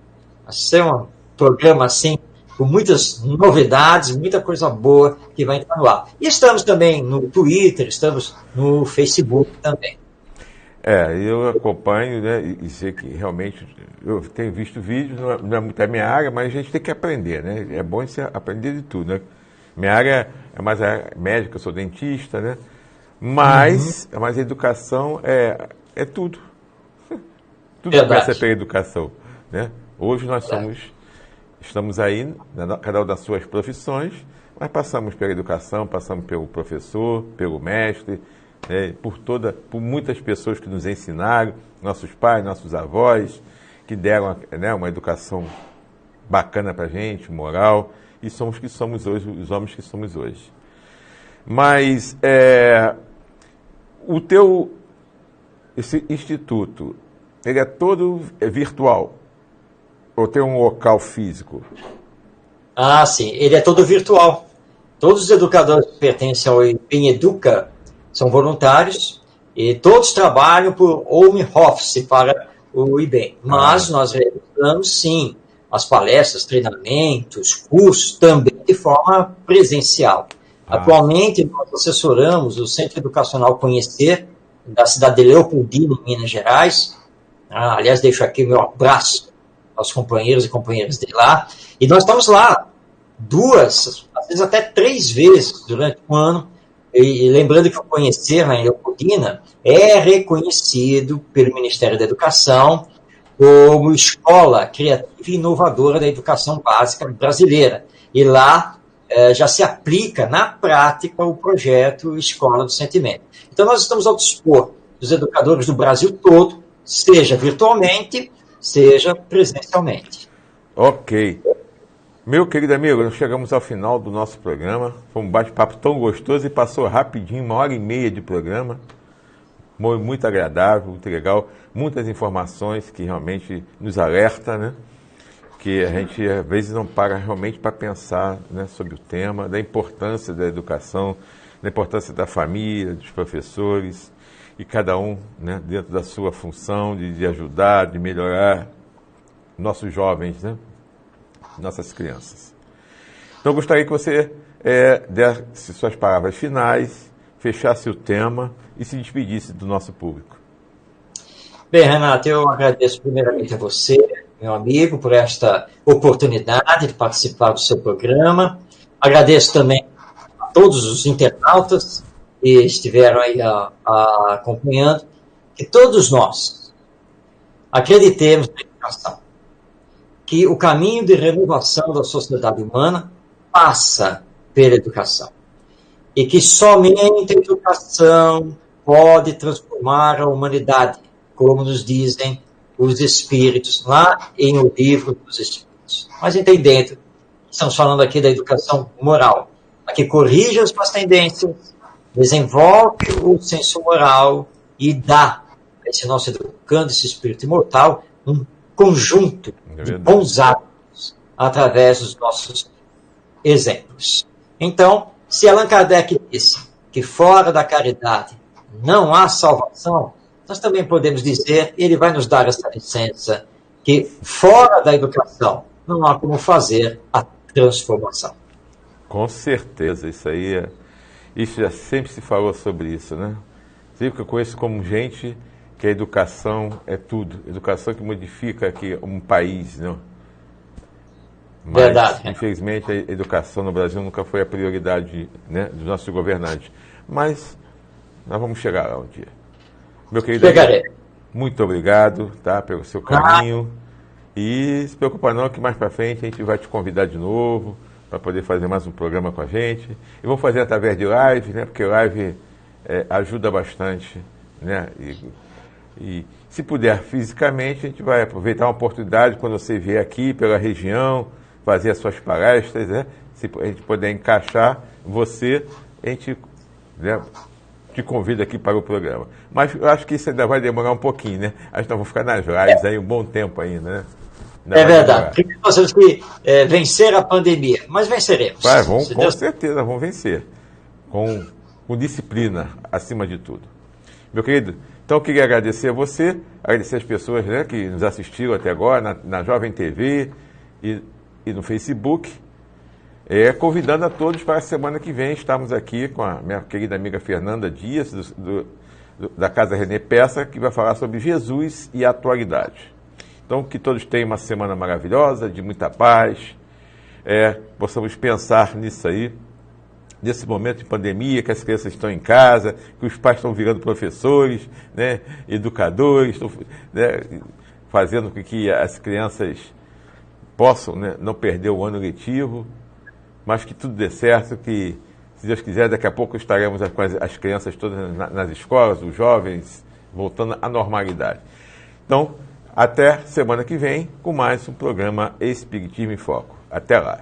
Vai ser um programa assim, com muitas novidades, muita coisa boa que vai entrar no ar. E estamos também no Twitter, estamos no Facebook também. Eu acompanho, né, e sei que realmente, eu tenho visto vídeos, não é muito a minha área, mas a gente tem que aprender, né? É bom você aprender de tudo, né? Minha área é mais a médica, eu sou dentista, né? Mas a educação é tudo. Tudo começa pela educação, né? Hoje nós estamos aí, cada uma das suas profissões, mas passamos pela educação, passamos pelo professor, pelo mestre, né, por muitas pessoas que nos ensinaram, nossos pais, nossos avós, que deram, né, uma educação bacana para a gente, moral, e somos o que somos hoje, os homens que somos hoje. Mas esse instituto, ele é todo virtual? Ou tem um local físico? Ah, sim, ele é todo virtual. Todos os educadores que pertencem ao IBEM Educa são voluntários e todos trabalham por home office para o IBEM. Mas nós realizamos, sim, as palestras, treinamentos, cursos também de forma presencial. Atualmente, nós assessoramos o Centro Educacional Conhecer, da cidade de Leopoldina, em Minas Gerais. Aliás, deixo aqui meu abraço aos companheiros e companheiras de lá. E nós estamos lá 2, às vezes até 3 vezes durante o ano. E lembrando que o Conhecer, na Leopoldina, é reconhecido pelo Ministério da Educação como escola criativa e inovadora da educação básica brasileira. E lá já se aplica na prática o projeto Escola do Sentimento. Então nós estamos ao dispor dos educadores do Brasil todo, seja virtualmente, seja presencialmente. Ok. Meu querido amigo, nós chegamos ao final do nosso programa. Foi um bate-papo tão gostoso e passou rapidinho, 1h30 de programa. Muito agradável, muito legal. Muitas informações que realmente nos alertam, né? Que a gente, às vezes, não para realmente para pensar, né, sobre o tema, da importância da educação, da importância da família, dos professores, e cada um, né, dentro da sua função de ajudar, de melhorar nossos jovens, né? Nossas crianças. Então, eu gostaria que você desse suas palavras finais, fechasse o tema e se despedisse do nosso público. Bem, Renato, eu agradeço primeiramente a você, meu amigo, por esta oportunidade de participar do seu programa. Agradeço também a todos os internautas que estiveram aí acompanhando, que todos nós acreditemos na educação, que o caminho de renovação da sociedade humana passa pela educação. E que somente a educação pode transformar a humanidade, como nos dizem os Espíritos, lá em O Livro dos Espíritos. Mas entendendo, estamos falando aqui da educação moral, a que corrige as suas tendências, desenvolve o senso moral e dá a esse nosso educando, esse espírito imortal, um conjunto de bons hábitos através dos nossos exemplos. Então, se Allan Kardec disse que fora da caridade não há salvação, nós também podemos dizer, ele vai nos dar essa licença, que fora da educação não há como fazer a transformação. Com certeza, isso já sempre se falou sobre isso, né? Sempre que eu conheço como gente que a educação é tudo, educação que modifica aqui um país, né? Mas, verdade. Infelizmente, a educação no Brasil nunca foi a prioridade, né, dos nossos governantes. Mas nós vamos chegar lá um dia. Meu querido amigo, muito obrigado, tá, pelo seu carinho. E se preocupa não que mais para frente a gente vai te convidar de novo para poder fazer mais um programa com a gente. E vamos fazer através de live, né? Porque live ajuda bastante, né? E se puder fisicamente, a gente vai aproveitar uma oportunidade quando você vier aqui pela região, fazer as suas palestras, né? Se a gente puder encaixar você, a gente, né, te convida aqui para o programa. Mas eu acho que isso ainda vai demorar um pouquinho, né? Acho que nós vamos ficar nas lives aí um bom tempo ainda, né? É verdade. Primeiro nós temos que vencer a pandemia, mas venceremos. Com certeza, vamos vencer. Com disciplina, acima de tudo. Meu querido, então eu queria agradecer a você, agradecer as pessoas, né, que nos assistiram até agora na Jovem TV e no Facebook. Convidando a todos para a semana que vem. Estamos aqui com a minha querida amiga Fernanda Dias, da Casa René Peça, que vai falar sobre Jesus e a atualidade. Então, que todos tenham uma semana maravilhosa, de muita paz, possamos pensar nisso aí, nesse momento de pandemia, que as crianças estão em casa, que os pais estão virando professores, né, educadores, né, fazendo com que as crianças possam, né, não perder o ano letivo, mas que tudo dê certo, que, se Deus quiser, daqui a pouco estaremos com as crianças todas nas escolas, os jovens, voltando à normalidade. Então, até semana que vem, com mais um programa Espiritismo em Foco. Até lá.